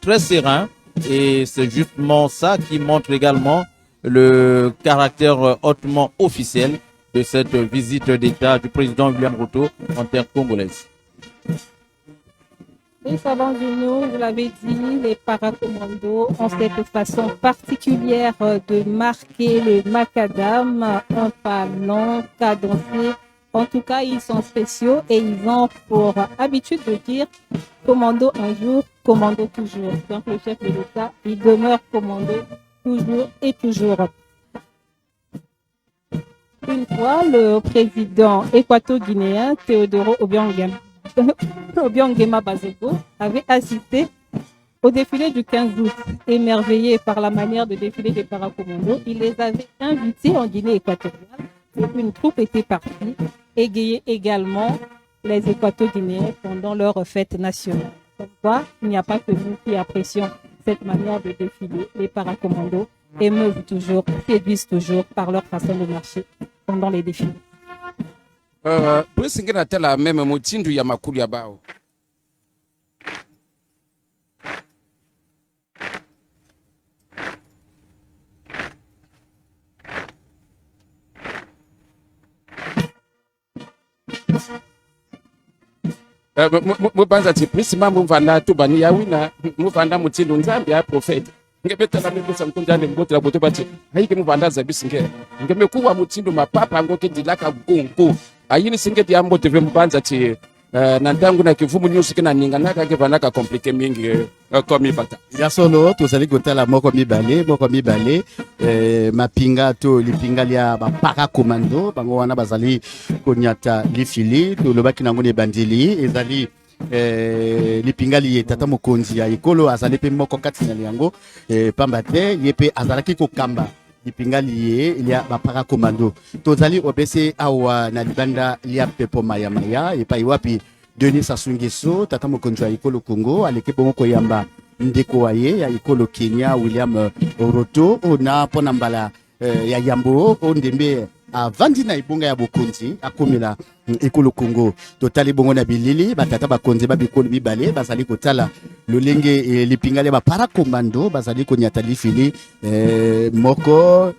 très serein. Et c'est justement ça qui montre également le caractère hautement officiel de cette visite d'État du président William Ruto en terre congolaise. Oui, Sabanzounou, vous l'avez dit, les paracommandos ont cette façon particulière de marquer le macadam, un pas long, cadencé. En tout cas, ils sont spéciaux et ils ont pour habitude de dire commando un jour, commando toujours. Donc le chef de l'État, il demeure commando toujours et toujours. Une fois, le président équato-guinéen Théodoro Obiangema Bazego avait assisté au défilé du 15 août. Émerveillé par la manière de défiler des paracommandos, il les avait invités en Guinée équatoriale. Une troupe était partie, égayer également les équato-guinéens pendant leur fête nationale. Comme quoi, il n'y a pas que nous qui apprécions cette manière de défiler. Les paracommandos émeuvent toujours, séduisent toujours par leur façon de marcher pendant les défilés. Bwesingena tela meme mutindu ya makulu ya bao. Mubanza tipisi mambo mvanda tubani ya wina muvanda mutindu nzambi ya profeta ngebetala mebusa mkunjane mbotela boto bati haike muvanda zabisinge ngemekuwa mutindu mapapa ngoke dilaka gungu ayini singe diambo teve mubanza ti na ntangu na kivumu nyusi kina ninga naka ke vanaka komplike mingi komi bata ya solo tozali kotala moko mibale mapinga to lipinga lia bapaka komando bango wana bazali konyata lifili tolobaki nango ne bandili ezali lipinga liye tata mokonzi ya ekolo azali pe moko kati na yango pamba te ye pe azalaki kokamba lipinga liye lia bapaka komando tozali obese awa na libanda lia pepo maya epai wapi Denis Sassou Nguesso tata mokonzi ya ekolo Congo aleki bongo koyamba ndeko waye ya ekolo Kenya William Ruto ona pona mbala ya yambo ondembe avandi na ibonga ya bokonzi akomela ekolo Congo totali bongo na bilili batata bakonzi babikolo mibale bazali kotala lolenge lipinga le para komando bazali konyata lifili moko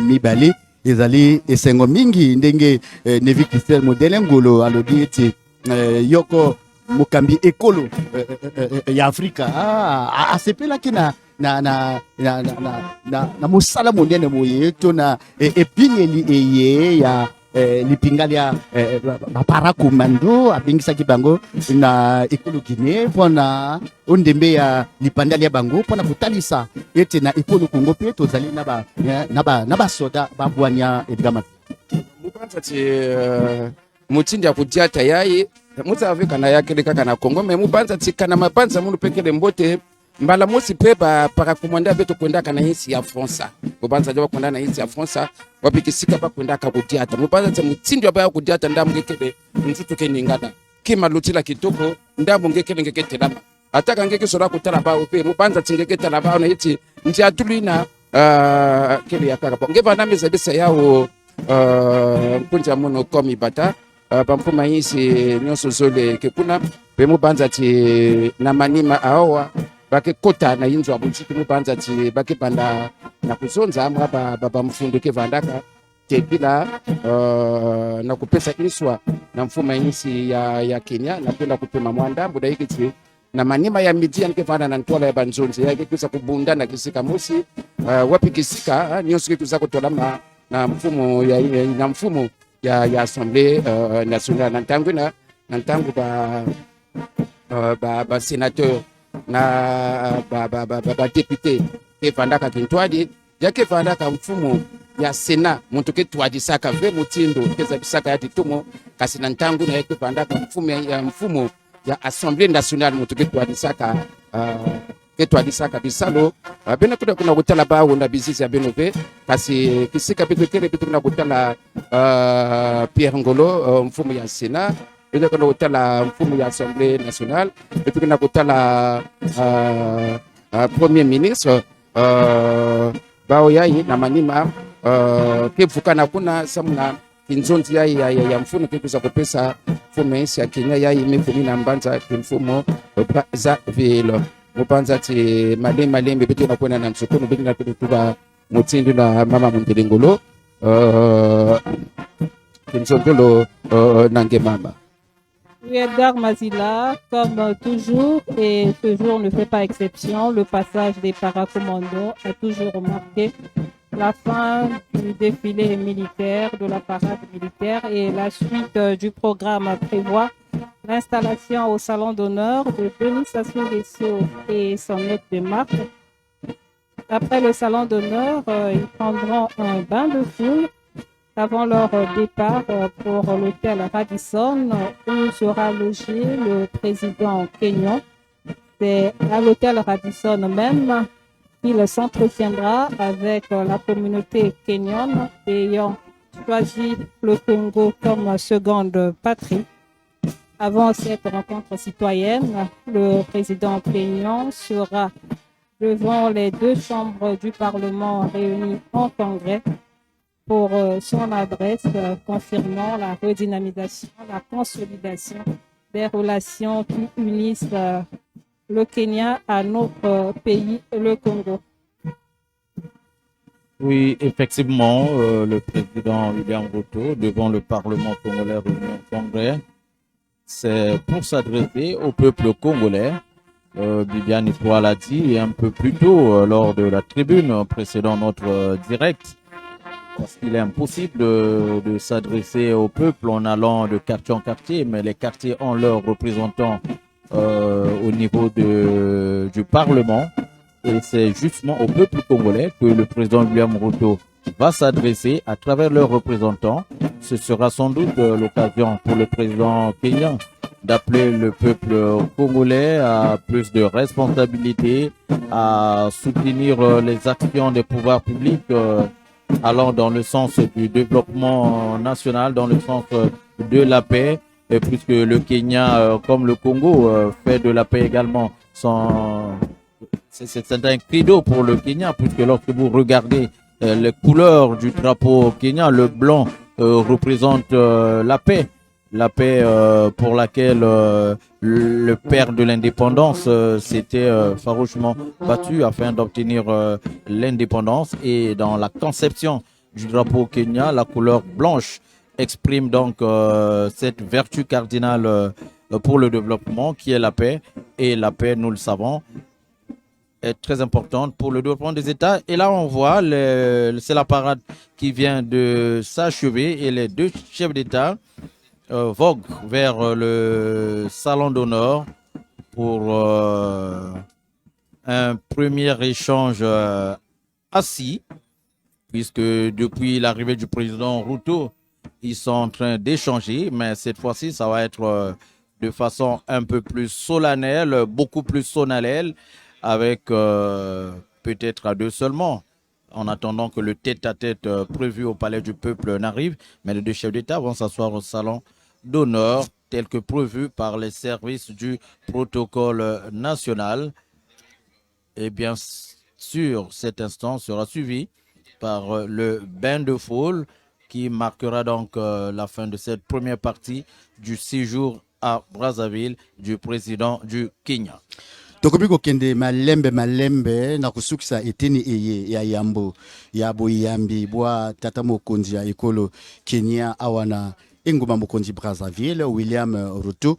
mibale ezali esengo mingi ndenge Nevi Christelle modele ngolo alobi eti yoko mokambi ekolo ya Afrika asepelaki na mosala monene moye to na epingeli eye ya lipinga lia bapara komando abengisaki bango na ekolo Guinée mpona ondembe ya lipanda lia bango mpona kotalisa ete na ekolo Congo mpe tozali na basoda babwania edgama mubanza ti mutindi ya kudiata yayi muza aveka na yake kaka na Congo me mubanza ti kana mabanza munu pekele mbote mbala mosi pe ba para komanda beto kwenda kana hisi ya Fransa mubanza jawa kwenda na hisi ya Fransa wapikisika ba kwenda ka kudiata mubanza ti mutindi ya kudiata ndamu ngekebe ntutu ke ningada kima lutila kitoko ndamu ngekele ngeketela ataka ngeke sora kutala ba pe mubanza ti ngeketela ba na hiti nti atulina kele ya kaka ngeva na meza bisa yao kunja muno komi bata pampuma hisi nyonso zole kekuna pe mubanza ti na manima aowa bake kota na inzo abuchiki mubanza ti bake panda na kuzonza amwa baba mfundo ke vandaka tepila na kupesa inswa na mfuma hisi ya Kenya na kwenda kupima mwanda muda hiki ti na manima ya midia nke vanda na ntwala ya banzonzi ya kikusa kubunda na kisika musi wapi kisika nyonso kikusa kutola na mfumo ya Assemblée nationale na ntangu ba sénateur na ba député ke vandaka kintwadi yake vandaka mfumo ya Sénat muntu ke twadi saka ve mutindo keza bisaka ya titumo kasi na ntangu na yake vandaka mfumo ya Assemblée nationale muntu ke twadi saka bisalo bena kuna kutala ba wonda bizizi ya benope kasi kisika bitu kele bitu kuna kutala Pierre Ngolo mfumo ya Sénat bitu kuna kutala mfumo ya Assemblée nationale bitu kuna kutala Premier ministre bao yayi na manima kevukana kuna samuna kinzonzi ya mfumo kikuza kupesa mfumo esi ya Kenya ya imefumi na mbanza mfumo Brazzaville mupanza ti malembe bitu na kwenda na msukunu bitu na tuba mutindi na mama mundilingulo kinzondolo nange mama. Oui, Edgar Mazila, comme toujours, et ce jour ne fait pas exception, le passage des paracommandos a toujours marqué la fin du défilé militaire, de la parade militaire, et la suite du programme prévoit l'installation au salon d'honneur de Denis Sassou Nguesso et son hôte de marque. Après le salon d'honneur, ils prendront un bain de foule avant leur départ pour l'hôtel Radisson où sera logé le président kényan. C'est à l'hôtel Radisson même qu'il s'entretiendra avec la communauté kenyane ayant choisi le Congo comme seconde patrie. Avant cette rencontre citoyenne, le président kényan sera devant les deux chambres du Parlement réunies en congrès pour son adresse confirmant la redynamisation, la consolidation des relations qui unissent le Kenya à notre pays, le Congo. Oui, effectivement, le président William Ruto, devant le Parlement congolais réuni en congrès, c'est pour s'adresser au peuple congolais. Bibiane Itoile l'a dit un peu plus tôt lors de la tribune précédant notre direct. Parce qu'il est impossible de s'adresser au peuple en allant de quartier en quartier, mais les quartiers ont leurs représentants au niveau du Parlement. Et c'est justement au peuple congolais que le président William Ruto va s'adresser à travers leurs représentants. Ce sera sans doute l'occasion pour le président kenyan d'appeler le peuple congolais à plus de responsabilités, à soutenir les actions des pouvoirs publics allant dans le sens du développement national, dans le sens de la paix, et puisque le Kenya, comme le Congo, fait de la paix également, c'est un credo pour le Kenya, puisque lorsque vous regardez les couleurs du drapeau kenyan, le blanc représente la paix pour laquelle le père de l'indépendance s'était farouchement battu afin d'obtenir l'indépendance. Et dans la conception du drapeau kenyan, la couleur blanche exprime donc cette vertu cardinale pour le développement qui est la paix. Et la paix, nous le savons, est très importante pour le développement des États. Et là, on voit, c'est la parade qui vient de s'achever et les deux chefs d'État vogue vers le salon d'honneur pour un premier échange assis, puisque depuis l'arrivée du président Ruto, ils sont en train d'échanger, mais cette fois-ci, ça va être de façon un peu plus solennelle, beaucoup plus solennelle, avec peut-être à deux seulement, en attendant que le tête-à-tête prévu au Palais du Peuple n'arrive, mais les deux chefs d'État vont s'asseoir au salon d'honneur tel que prévu par les services du protocole national. Et bien sûr, cet instant sera suivi par le bain de foule qui marquera donc la fin de cette première partie du séjour à Brazzaville du président du Kenya. tokomi kokende malembe na kusukisa eteni eye ya yambo ya boyambi bwa tata mokonzi ya ekolo Kenya awana engoma mokonzi Brazzaville William Ruto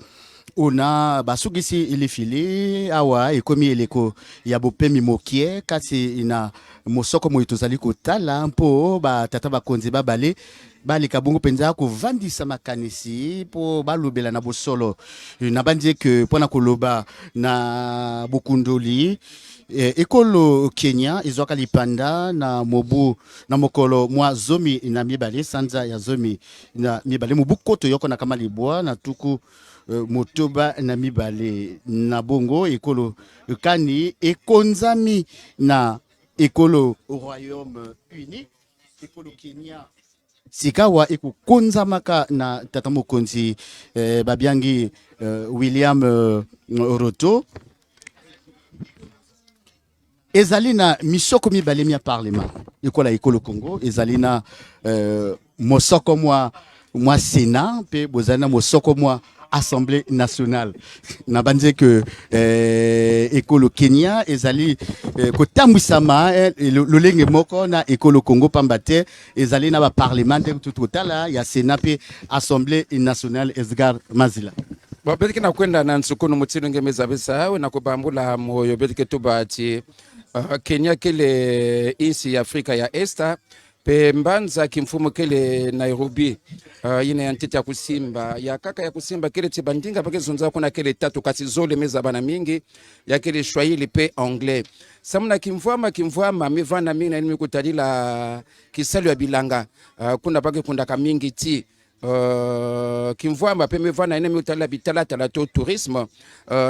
ona basukisi ilifili awa ekomi eleko ya bopemi mokie kasi ina mosoko moyo tozali kotala mpo ba tata bakonzi babale balika bongo penza kovandisa makanisi po balobela na bosolo na bandie ke pona koloba na bokundoli ekolo Kenya izwaka lipanda na mobu na mokolo mwa zomi na mibale sanza ya zomi na mibale mubukoto yoko na kama libwa na tuku motoba na mibale na bongo ekolo kani ekonzami na ekolo Royaume-Uni ekolo Kenya sikawa ekukonzamaka na tata mokonzi babiangi William Ruto ezali na misoko mibale mia parlement ekola ekolo Congo ezali na mosoko moi Sénat pe bozana mosoko moi Assemblée nationale na banze que ekolo Kenya ezali kotambwisama lolenge moko na ekolo Congo pambate ezali na ba parlementaire tout totala ya Sénat pe Assemblée nationale. Edgar Mazila Babetike na kwenda na nsukunu mutino ngemeza bisa na kubambula moyo betike tubati Kenya kele insi ya Afrika ya Esta pe mbanza kimfumo kele Nairobi ine ya ntita ya kusimba ya kaka ya kusimba kele tibandinga pake zunza kuna kele tatu kasi zole meza bana mingi ya kele Swahili pe anglais samuna kimvwama mivana mingi na nimi kutalila kisalu ya bilanga kuna pake kundaka mingi ti kimvwama pe mivana ine mikutala bitala tala to tourisme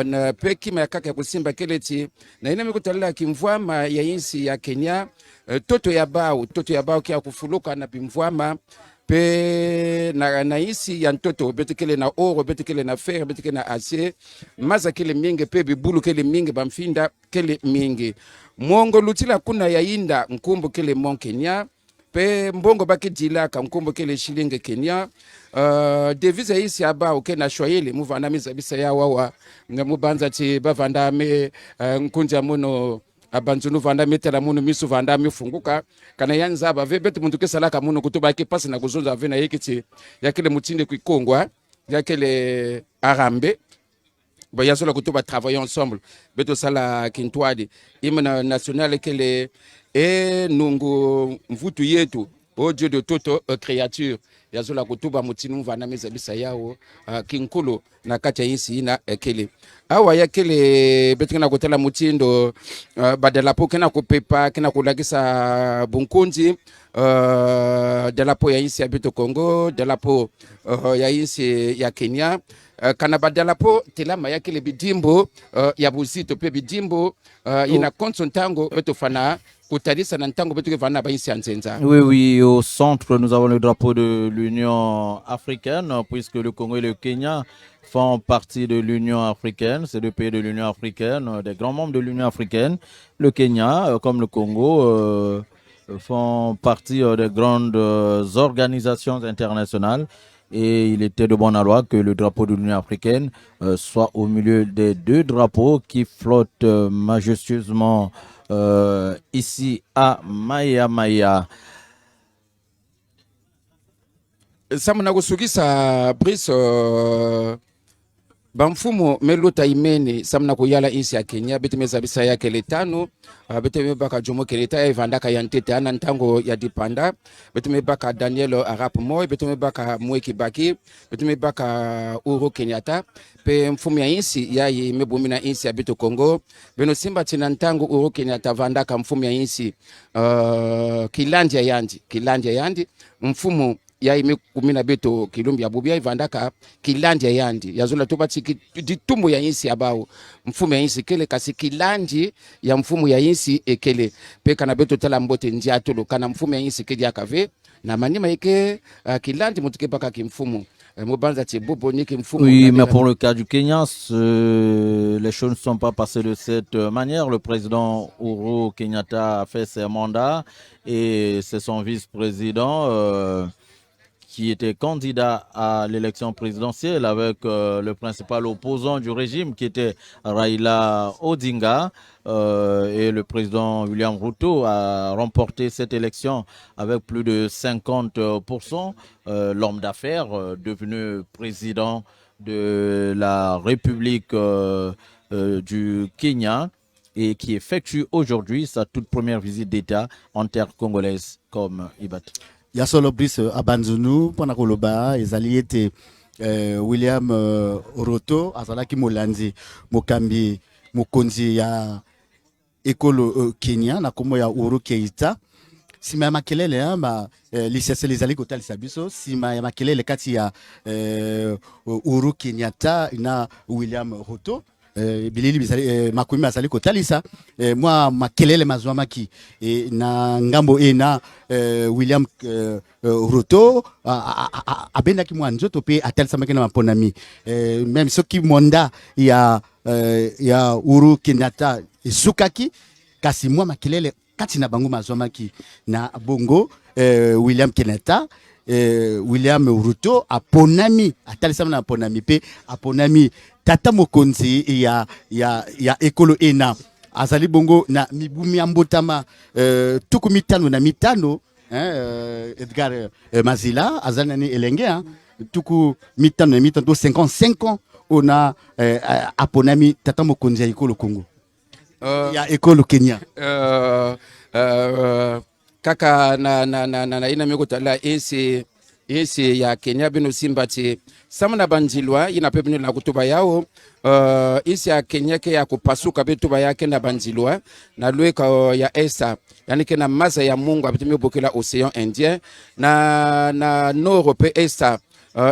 na pe kima ya kaka ya kusimba kele ti na ine mikutala kimvwama ya insi ya Kenya toto ya bao kia kufuluka na bimvwama pe na isi ya ntoto betekele na oro betekele na fer betekele na acier maza kele mingi pe bibulu kele mingi bamfinda kele mingi mwongo lutila kuna ya inda nkumbu kele mon Kenya pe mbongo baki dilaka nkumbu kele shilingi Kenya devise isi ya bao ke na Swahili muvanda mizabisa ya wawa mubanza ti bavanda me nkunja muno abanzunu vanda metela munu misu vanda mifunguka kana yanza ba vebeti muntu kesalaka munu kutuba ke pasi na kuzonza vena yekiti yakele mutinde kwikongwa yakele arambe ba yasola kutuba travailler ensemble beto sala kintwadi imana national kele nungu mvutu yetu o Dieu de toute créature yazola kutuba mutinu vanda mezabisa yao kinkulu na kati ya insi ina ekele awa yakele betikana kutela mutindo badalapo kena kupepa kena kulagisa bunkunzi dalapo ya insi ya Beto Congo dalapo ya insi ya Kenya kana badalapo telama yakele bidimbo ya buzito pe bidimbo ina konsontango beto fana. Oui, oui, au centre, nous avons le drapeau de l'Union africaine, puisque le Congo et le Kenya font partie de l'Union africaine. C'est deux pays de l'Union africaine, des grands membres de l'Union africaine. Le Kenya, comme le Congo, font partie des grandes organisations internationales. Et il était de bonne loi que le drapeau de l'Union africaine soit au milieu des deux drapeaux qui flottent majestueusement ici à Maya Maya. Samuna kusugisa Brice bamfumo melota imene samna kuyala insi ya Kenya betemeza bisa yake letano beteme baka jomo keleta evandaka yantete ana ntango ya dipanda beteme baka Daniel Arap Moi beteme baka Moi Kibaki beteme baka Uhuru Kenyatta pe mfumo ya insi ya mebumina insi ya Beto Congo beno simba tina ntango Uhuru Kenyatta vandaka mfumo ya insi kilanja yandi mfumo ya ime kumina Beto Kilumbi ya bubia ivandaka kilandi ya yandi yazula tubati ditumbu ya insi abao mfumu ya insi kele kasi kilandi ya mfumu ya insi ekele peka na Beto tala mbote njiatulu kana mfumu ya insi kedi akave na manima ike kilandi mutuke paka kimfumu. Oui, mais pour le cas du Kenya, les choses ne sont pas passées de cette manière. Le président Uhuru Kenyatta a fait ses mandats et c'est son vice-président qui était candidat à l'élection présidentielle avec le principal opposant du régime qui était Raila Odinga. Et le président William Ruto a remporté cette élection avec plus de 50%. L'homme d'affaires devenu président de la République du Kenya et qui effectue aujourd'hui sa toute première visite d'État en terre congolaise comme Ibat. Ya solo Brice Abanzunu pona koloba ezali ete William Ruto azalaki molanzi mokambi mokonzi ya ekolo Kenya na kombo ya Uhuru Kenyatta sima ya makelele ba lisese lezali kotalisa biso sima ya makelele kati ya Uhuru Kenyatta na William Ruto bilili bizali makumi azali kotalisa mwa makelele mazwamaki na ngambo na William Ruto abendaki mwa nzoto pe atalisamaki na maponami même soki monda ya Uhuru Kenyatta esukaki kasi mwa makelele kati na bango mazwamaki na bongo William Kenyatta William Ruto aponami atalisama na aponami pe aponami tata mokonzi ya ekolo ena azali bongo na mibumi ya mbotama tuku mitano na mitano Edgar Mazila azali nani elenge tuku mitano na mitano 55 ans ona aponami tata mokonzi ya ekolo Congo ya ekolo Kenya kaka na ina mikotala ese ya Kenya bino simbati samana banjilwa ina pepino la kutuba yao isi ya Kenya ke ya kupasuka betuba yake na banjilwa na lweka ya esa yani ke na masa ya Mungu apitimi bokela Océan Indien na nord pe esa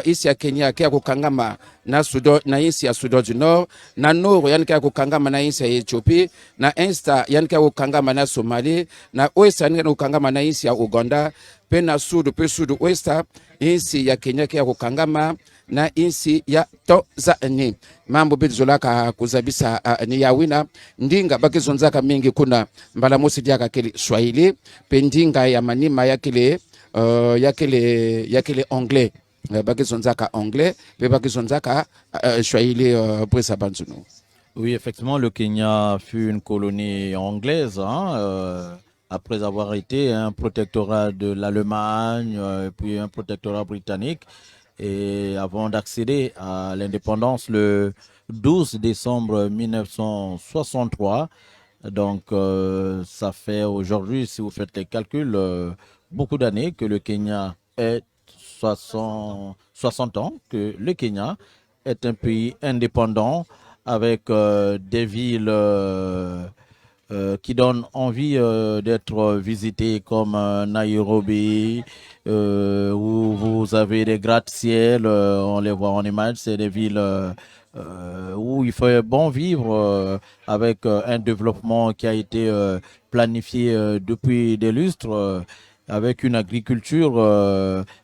isi ya Kenya ke ya kukangama na Sudan na isi ya Sudan du Nord na nord yani ke ya kukangama na isi ya Ethiopia na esta yani ke ya kukangama na Somalia na oest yani ke ya kukangama na isi ya Uganda pe na sud pe sud oesta isi ya Kenya ke ya kukangama na isi ya Tanzania mambo bizolaka kuzabisa ni ya wina ndinga bakizonzaka mingi kuna mbala mosi diaka kile Swahili pe ndinga ya manima yakile anglais bakizonzaka anglais pe bakizonzaka Swahili Brice Abanzunu. Oui, effectivement, le Kenya fut une colonie anglaise, après avoir été un protectorat de l'Allemagne, puis un protectorat britannique. Et avant d'accéder à l'indépendance le 12 décembre 1963, donc ça fait aujourd'hui, si vous faites les calculs, beaucoup d'années que le Kenya est 60 ans, que le Kenya est un pays indépendant avec des villes qui donnent envie d'être visitées comme Nairobi, où vous avez des gratte-ciel, on les voit en image, c'est des villes où il fait bon vivre avec un développement qui a été planifié depuis des lustres. Avec une agriculture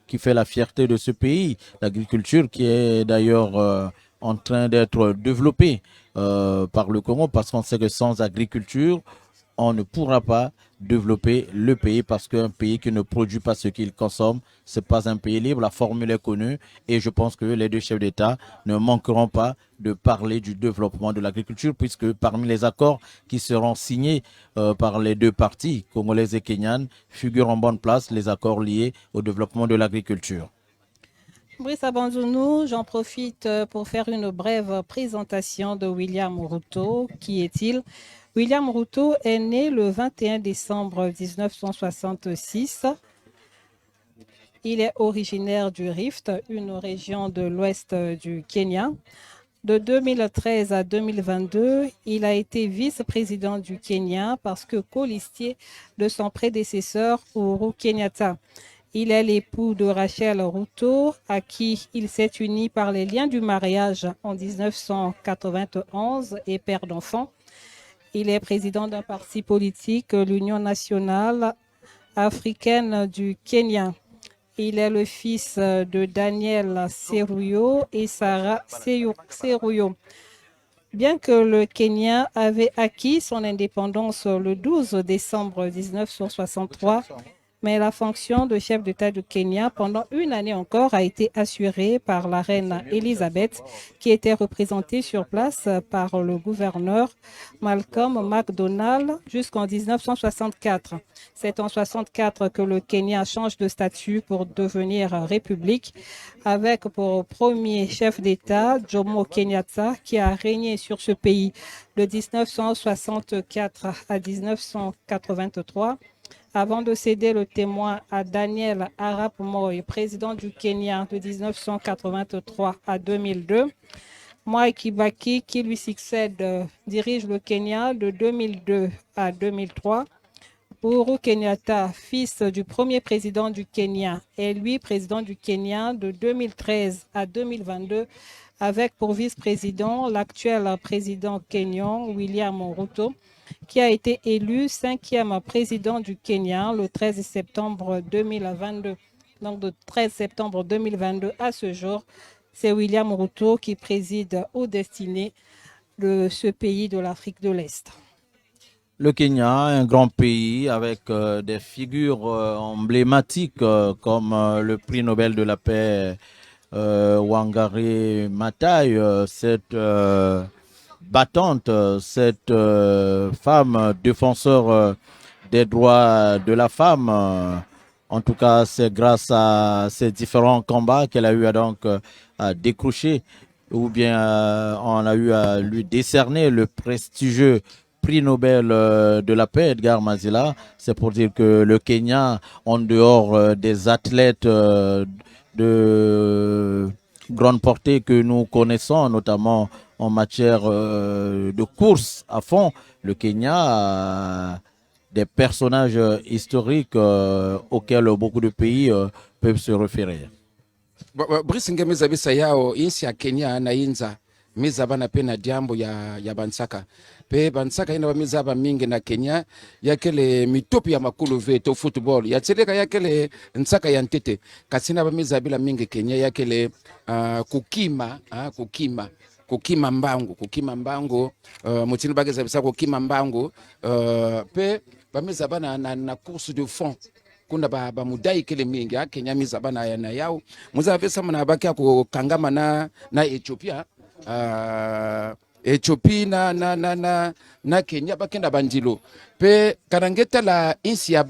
qui fait la fierté de ce pays, l'agriculture qui est d'ailleurs en train d'être développée par le Congo, parce qu'on sait que sans agriculture, on ne pourra pas développer le pays, parce qu'un pays qui ne produit pas ce qu'il consomme, c'est pas un pays libre. La formule est connue et je pense que les deux chefs d'État ne manqueront pas de parler du développement de l'agriculture, puisque parmi les accords qui seront signés par les deux parties, congolaises et kenyanes, figurent en bonne place les accords liés au développement de l'agriculture. Brice Abanzunu, j'en profite pour faire une brève présentation de William Ruto. Qui est-il? William Ruto est né le 21 décembre 1966. Il est originaire du Rift, une région de l'ouest du Kenya. De 2013 à 2022, il a été vice-président du Kenya parce que colistier de son prédécesseur Uhuru Kenyatta. Il est l'époux de Rachel Ruto, à qui il s'est uni par les liens du mariage en 1991 et père d'enfants. Il est président d'un parti politique, l'Union nationale africaine du Kenya. Il est le fils de Daniel Seruyo et Sarah Seruyo. Bien que le Kenya avait acquis son indépendance le 12 décembre 1963, mais la fonction de chef d'État du Kenya pendant une année encore a été assurée par la reine Elisabeth, qui était représentée sur place par le gouverneur Malcolm McDonald jusqu'en 1964. C'est en 1964 que le Kenya change de statut pour devenir république, avec pour premier chef d'État Jomo Kenyatta, qui a régné sur ce pays de 1964 à 1983. Avant de céder le témoin à Daniel Arap Moi, président du Kenya de 1983 à 2002. Mwai Kibaki, qui lui succède, dirige le Kenya de 2002 à 2003. Uhuru Kenyatta, fils du premier président du Kenya, est lui président du Kenya de 2013 à 2022, avec pour vice-président l'actuel président kenyan William Ruto, qui a été élu 5e président du Kenya le 13 septembre 2022. Donc, de 13 septembre 2022 à ce jour, c'est William Ruto qui préside aux destinées de ce pays de l'Afrique de l'Est. Le Kenya, un grand pays avec des figures emblématiques comme le prix Nobel de la paix Wangari Maathai, cette battante, cette femme défenseur des droits de la femme. En tout cas, c'est grâce à ces différents combats qu'elle a eu à décrocher, ou bien on a eu à lui décerner le prestigieux prix Nobel de la paix, Edgar Mazila. C'est pour dire que le Kenya, en dehors des athlètes de grande portée que nous connaissons, notamment en matière de course à fond, le Kenya a des personnages historiques auxquels beaucoup de pays peuvent se référer. Brice ngemeza bisa yao insi ya Kenya na inza miza bana pe na diambo ya bansaka pe bansaka ina miza ba mingi na Kenya yakele mitopi ya makulu veto football ya tseleka yakele nsaka ya ntete kasina ba miza bila mingi Kenya yakele kukima mbangu mutini bageza bisa kukima mbangu pe bamiza bana na course de fond kuna ba mudai kele mingi Kenya miza bana ya na yao muza pesa mna bakia kukangama na Ethiopia Ethiopia na Kenya bakenda bandilo pe kanangeta la insi ya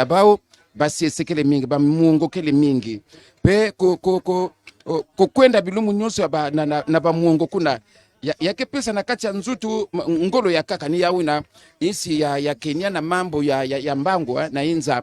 bao basi sekele mingi ba mungo kele mingi pe ko kwenda bilumu nyonso na ba mungo kuna yake pesa na kati ya nzutu ngolo ya kaka ni yawina insi ya Kenya na mambo ya mbango na inza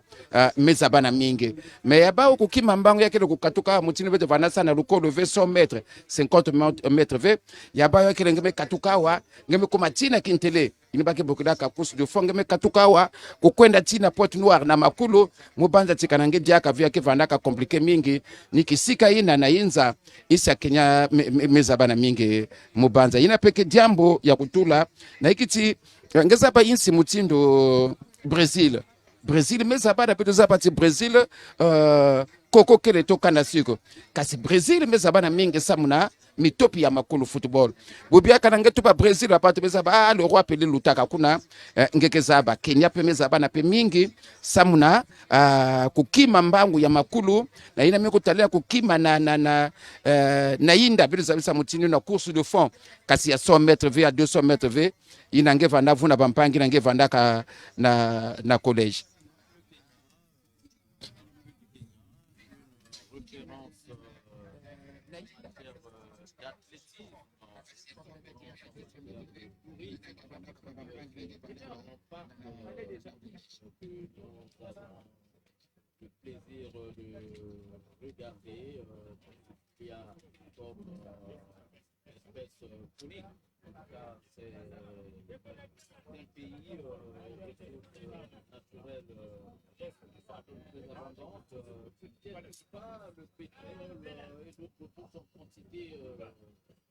meza bana mingi me ya bao kukima mbango yake kukatuka mutini veto vanasa na lukolo ve 100 mètres 50 mètres ve ya bao yake ngeme katukawa ngeme kuma tina kintele inibaki bokida ka course de fond ngeme katukawa kukwenda tina Pointe Noire na makulu mubanza tikana ngedi yaka vya ke vanaka compliqué mingi nikisika ina na inza insi ya Kenya meza bana mingi mubanza ina peke jambo ya kutula na ikiti ngeza pa insi mutindo Brazil meza bana peto za pati Brazil koko kele toka na siko kasi Brazil meza bana mingi samuna mitopi ya makulu football bubia kana ngetu pa Brazil apate meza ba le roi pele lutaka kuna ngekeza ba Kenya pe meza bana pe mingi samuna kukima mbangu ya makulu na ina miko talea kukima na inda bilu zabisa mutini na course de fond kasi ya 100 mètres v à 200 mètres v ina ngeva na vuna bampangi na ngeva ndaka na collège. Le plaisir de regarder qui a comme espèce unique. En tout cas, c'est un pays ressources naturelles très abondantes. Peut-être pas le pétrole et d'autres ressources en quantité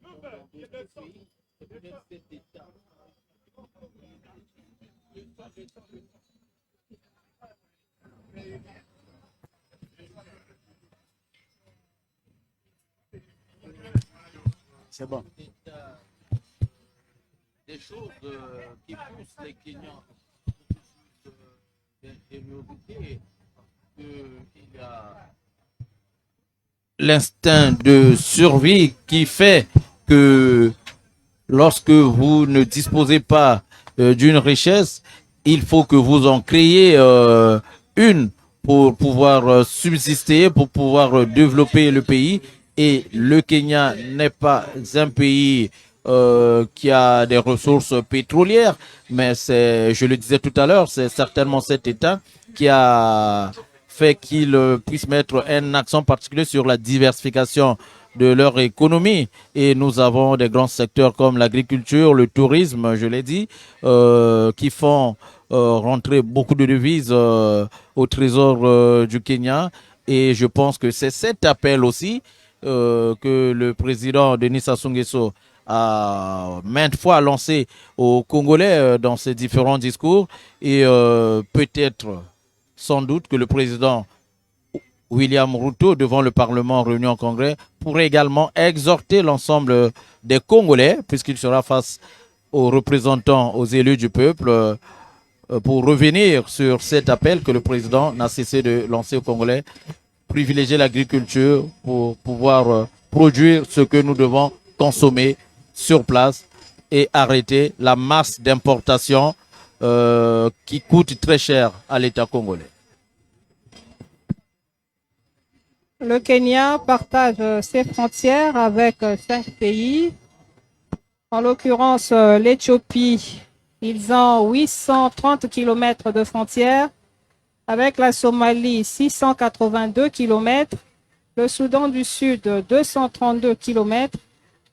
dans d'autres pays. C'est peut-être cet état. C'est bon. Des choses qui poussent les Kenyans d'intériorité, qu'il y a l'instinct de survie qui fait que lorsque vous ne disposez pas d'une richesse, il faut que vous en créez une pour pouvoir subsister, pour pouvoir développer le pays. Et le Kenya n'est pas un pays qui a des ressources pétrolières, mais c'est, je le disais tout à l'heure, c'est certainement cet État qui a fait qu'il puisse mettre un accent particulier sur la diversification de leur économie. Et nous avons des grands secteurs comme l'agriculture, le tourisme, je l'ai dit, qui font rentrer beaucoup de devises au trésor du Kenya. Et je pense que c'est cet appel aussi que le président Denis Sassou Nguesso a maintes fois lancé aux Congolais dans ses différents discours. Et peut-être, sans doute, que le président William Ruto, devant le Parlement réuni en Congrès, pourrait également exhorter l'ensemble des Congolais, puisqu'il sera face aux représentants, aux élus du peuple, pour revenir sur cet appel que le président n'a cessé de lancer aux Congolais, privilégier l'agriculture pour pouvoir produire ce que nous devons consommer sur place et arrêter la masse d'importation qui coûte très cher à l'État congolais. Le Kenya partage ses frontières avec 5 pays. En l'occurrence, l'Éthiopie, ils ont 830 km de frontières. Avec la Somalie, 682 km. Le Soudan du Sud, 232 km.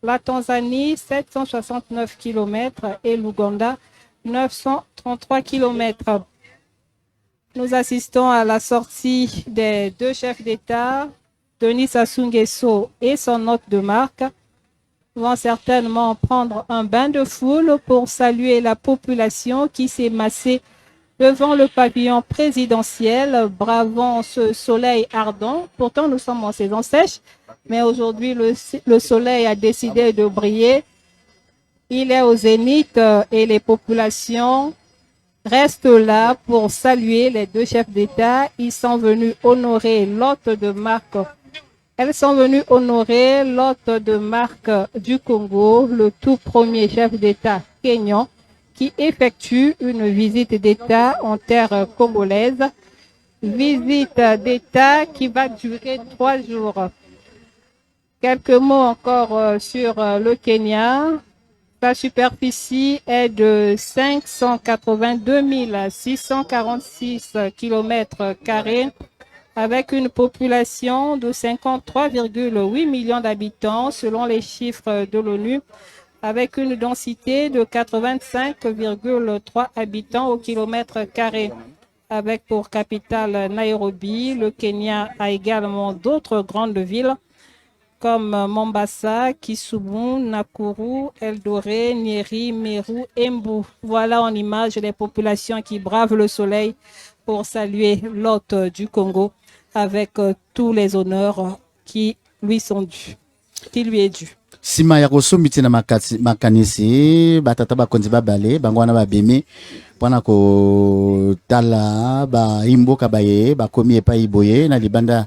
La Tanzanie, 769 km. Et l'Ouganda, 933 km. Nous assistons à la sortie des 2 chefs d'État, Denis Sassou Nguesso et son hôte de marque, vont certainement prendre un bain de foule pour saluer la population qui s'est massée devant le pavillon présidentiel, bravant ce soleil ardent. Pourtant, nous sommes en saison sèche, mais aujourd'hui, le soleil a décidé de briller. Il est au zénith et les populations restent là pour saluer les 2 chefs d'État. Ils sont venus honorer l'hôte de marque. Elles sont venues honorer l'hôte de marque du Congo, le tout premier chef d'État kényan, qui effectue une visite d'État en terre congolaise. Visite d'État qui va durer 3 jours. Quelques mots encore sur le Kenya. Sa superficie est de 582 646 km² avec une population de 53,8 millions d'habitants selon les chiffres de l'ONU, avec une densité de 85,3 habitants au km². Avec pour capitale Nairobi, le Kenya a également d'autres grandes villes comme Mombasa, Kisumu, Nakuru, Eldoret, Nyeri, Meru, Embu. Voilà en image les populations qui bravent le soleil pour saluer l'hôte du Congo avec tous les honneurs qui lui sont dus, qui lui est dû. Sima ya kosombi na makanisi batata bakonzi babale bango wana babemi mpona kotala baimboka baye bakomi epai boye na libanda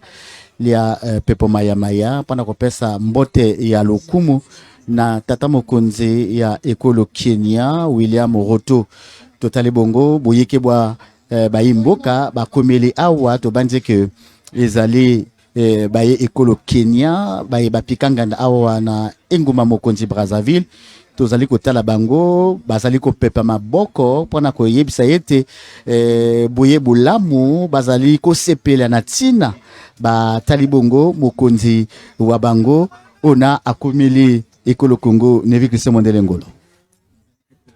lia pepo maya mpona kopesa mbote ya lokumu na tata mokonzi ya ekolo Kenya William Ruto. Totali bongo boyeke bwa baimboka bakomeli awa tobandi ke ezali baye ekolo Kenya baye bapikanganda awa na enguma mokonzi Brazzaville. Tozali kotala bango bazali kopepa maboko mpona koyebisa ete boye bulamu bazali kosepela na tina batali bongo mokonzi wa bango ona akomeli ekolo Congo Nevi Christian Mondele Ngolo.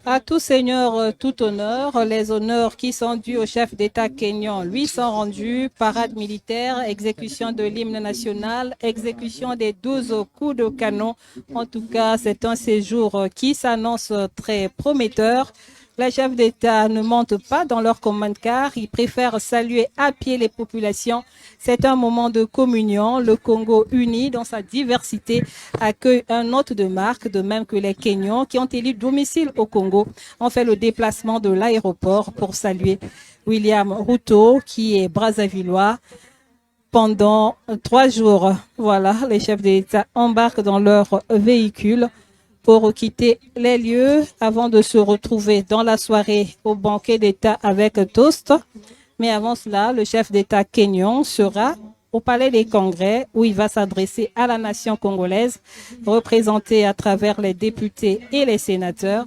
À tout seigneur, tout honneur, les honneurs qui sont dus au chef d'État kényan lui sont rendus: parade militaire, exécution de l'hymne national, exécution des 12 coups de canon. En tout cas, c'est un séjour qui s'annonce très prometteur. Les chefs d'État ne montent pas dans leur commande-car, ils préfèrent saluer à pied les populations. C'est un moment de communion. Le Congo uni dans sa diversité accueille un hôte de marque, de même que les Kenyans qui ont élu domicile au Congo ont fait le déplacement de l'aéroport pour saluer William Ruto, qui est brazzavillois, pendant 3 jours. Voilà, les chefs d'État embarquent dans leur véhicule pour quitter les lieux avant de se retrouver dans la soirée au banquet d'État avec toast. Mais avant cela, le chef d'État kényan sera au Palais des Congrès où il va s'adresser à la nation congolaise, représentée à travers les députés et les sénateurs,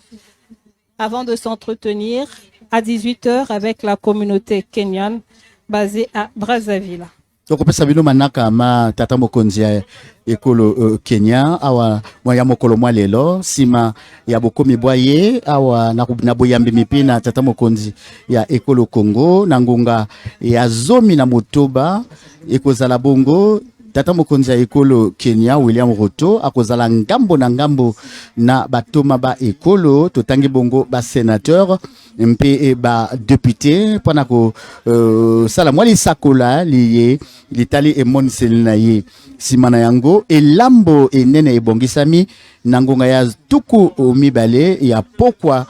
avant de s'entretenir à 18h avec la communauté kenyane basée à Brazzaville. Tokopesa bino manaka ma tata mokonzi ya ekolo Kenya awa ya mokolo mwa lelo sima ya bokomi bwaye awa na boyambi mipina tata mokonzi ya ekolo Congo na ngunga ya zomi na motoba ekozala bongo. Tata mokonzi ya ekolo Kenya William Ruto akozala ngambo na ngambo na batoma ba ekolo totangi bongo ba sénateur mpe ba député mpona ko sala mwali sakola liye litali emoniseli na ye nsima na yango elambo enene ebongisami nangonga ya tuku mibale ya pokwa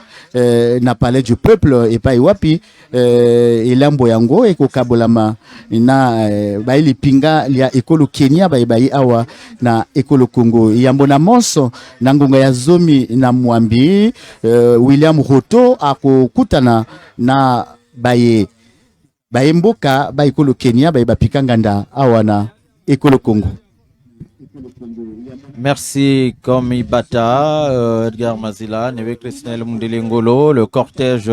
na palais du peuple epai wapi elambo yango ekokabolama na baili pinga lia ekolo Kenya bai awa na ekolo Congo yambo na monso nangonga ya zomi na mwambi William Ruto akokutana na baye mboka ba ekolo Kenya bapikanganda awa na ekolo Congo. Merci Komi Bata, Edgar Mazila, Neve Christinel Mundelengolo. Le cortège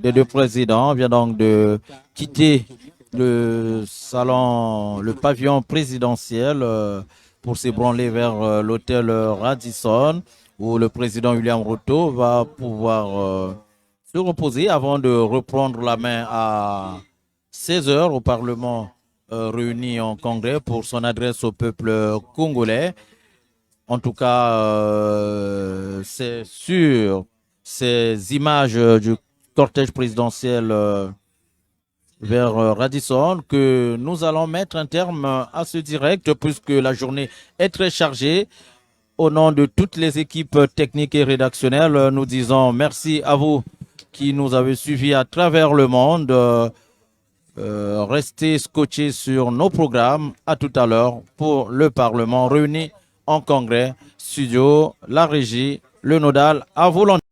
des deux présidents vient donc de quitter le salon, le pavillon présidentiel pour s'ébranler vers l'hôtel Radisson où le président William Ruto va pouvoir se reposer avant de reprendre la main à 16 h au Parlement réuni en congrès pour son adresse au peuple congolais. En tout cas, c'est sur ces images du cortège présidentiel vers Radisson que nous allons mettre un terme à ce direct puisque la journée est très chargée. Au nom de toutes les équipes techniques et rédactionnelles, nous disons merci à vous qui nous avez suivis à travers le monde. Restez scotchés sur nos programmes. À tout à l'heure pour le Parlement réuni en congrès. Studio, la régie, le nodal, à volonté.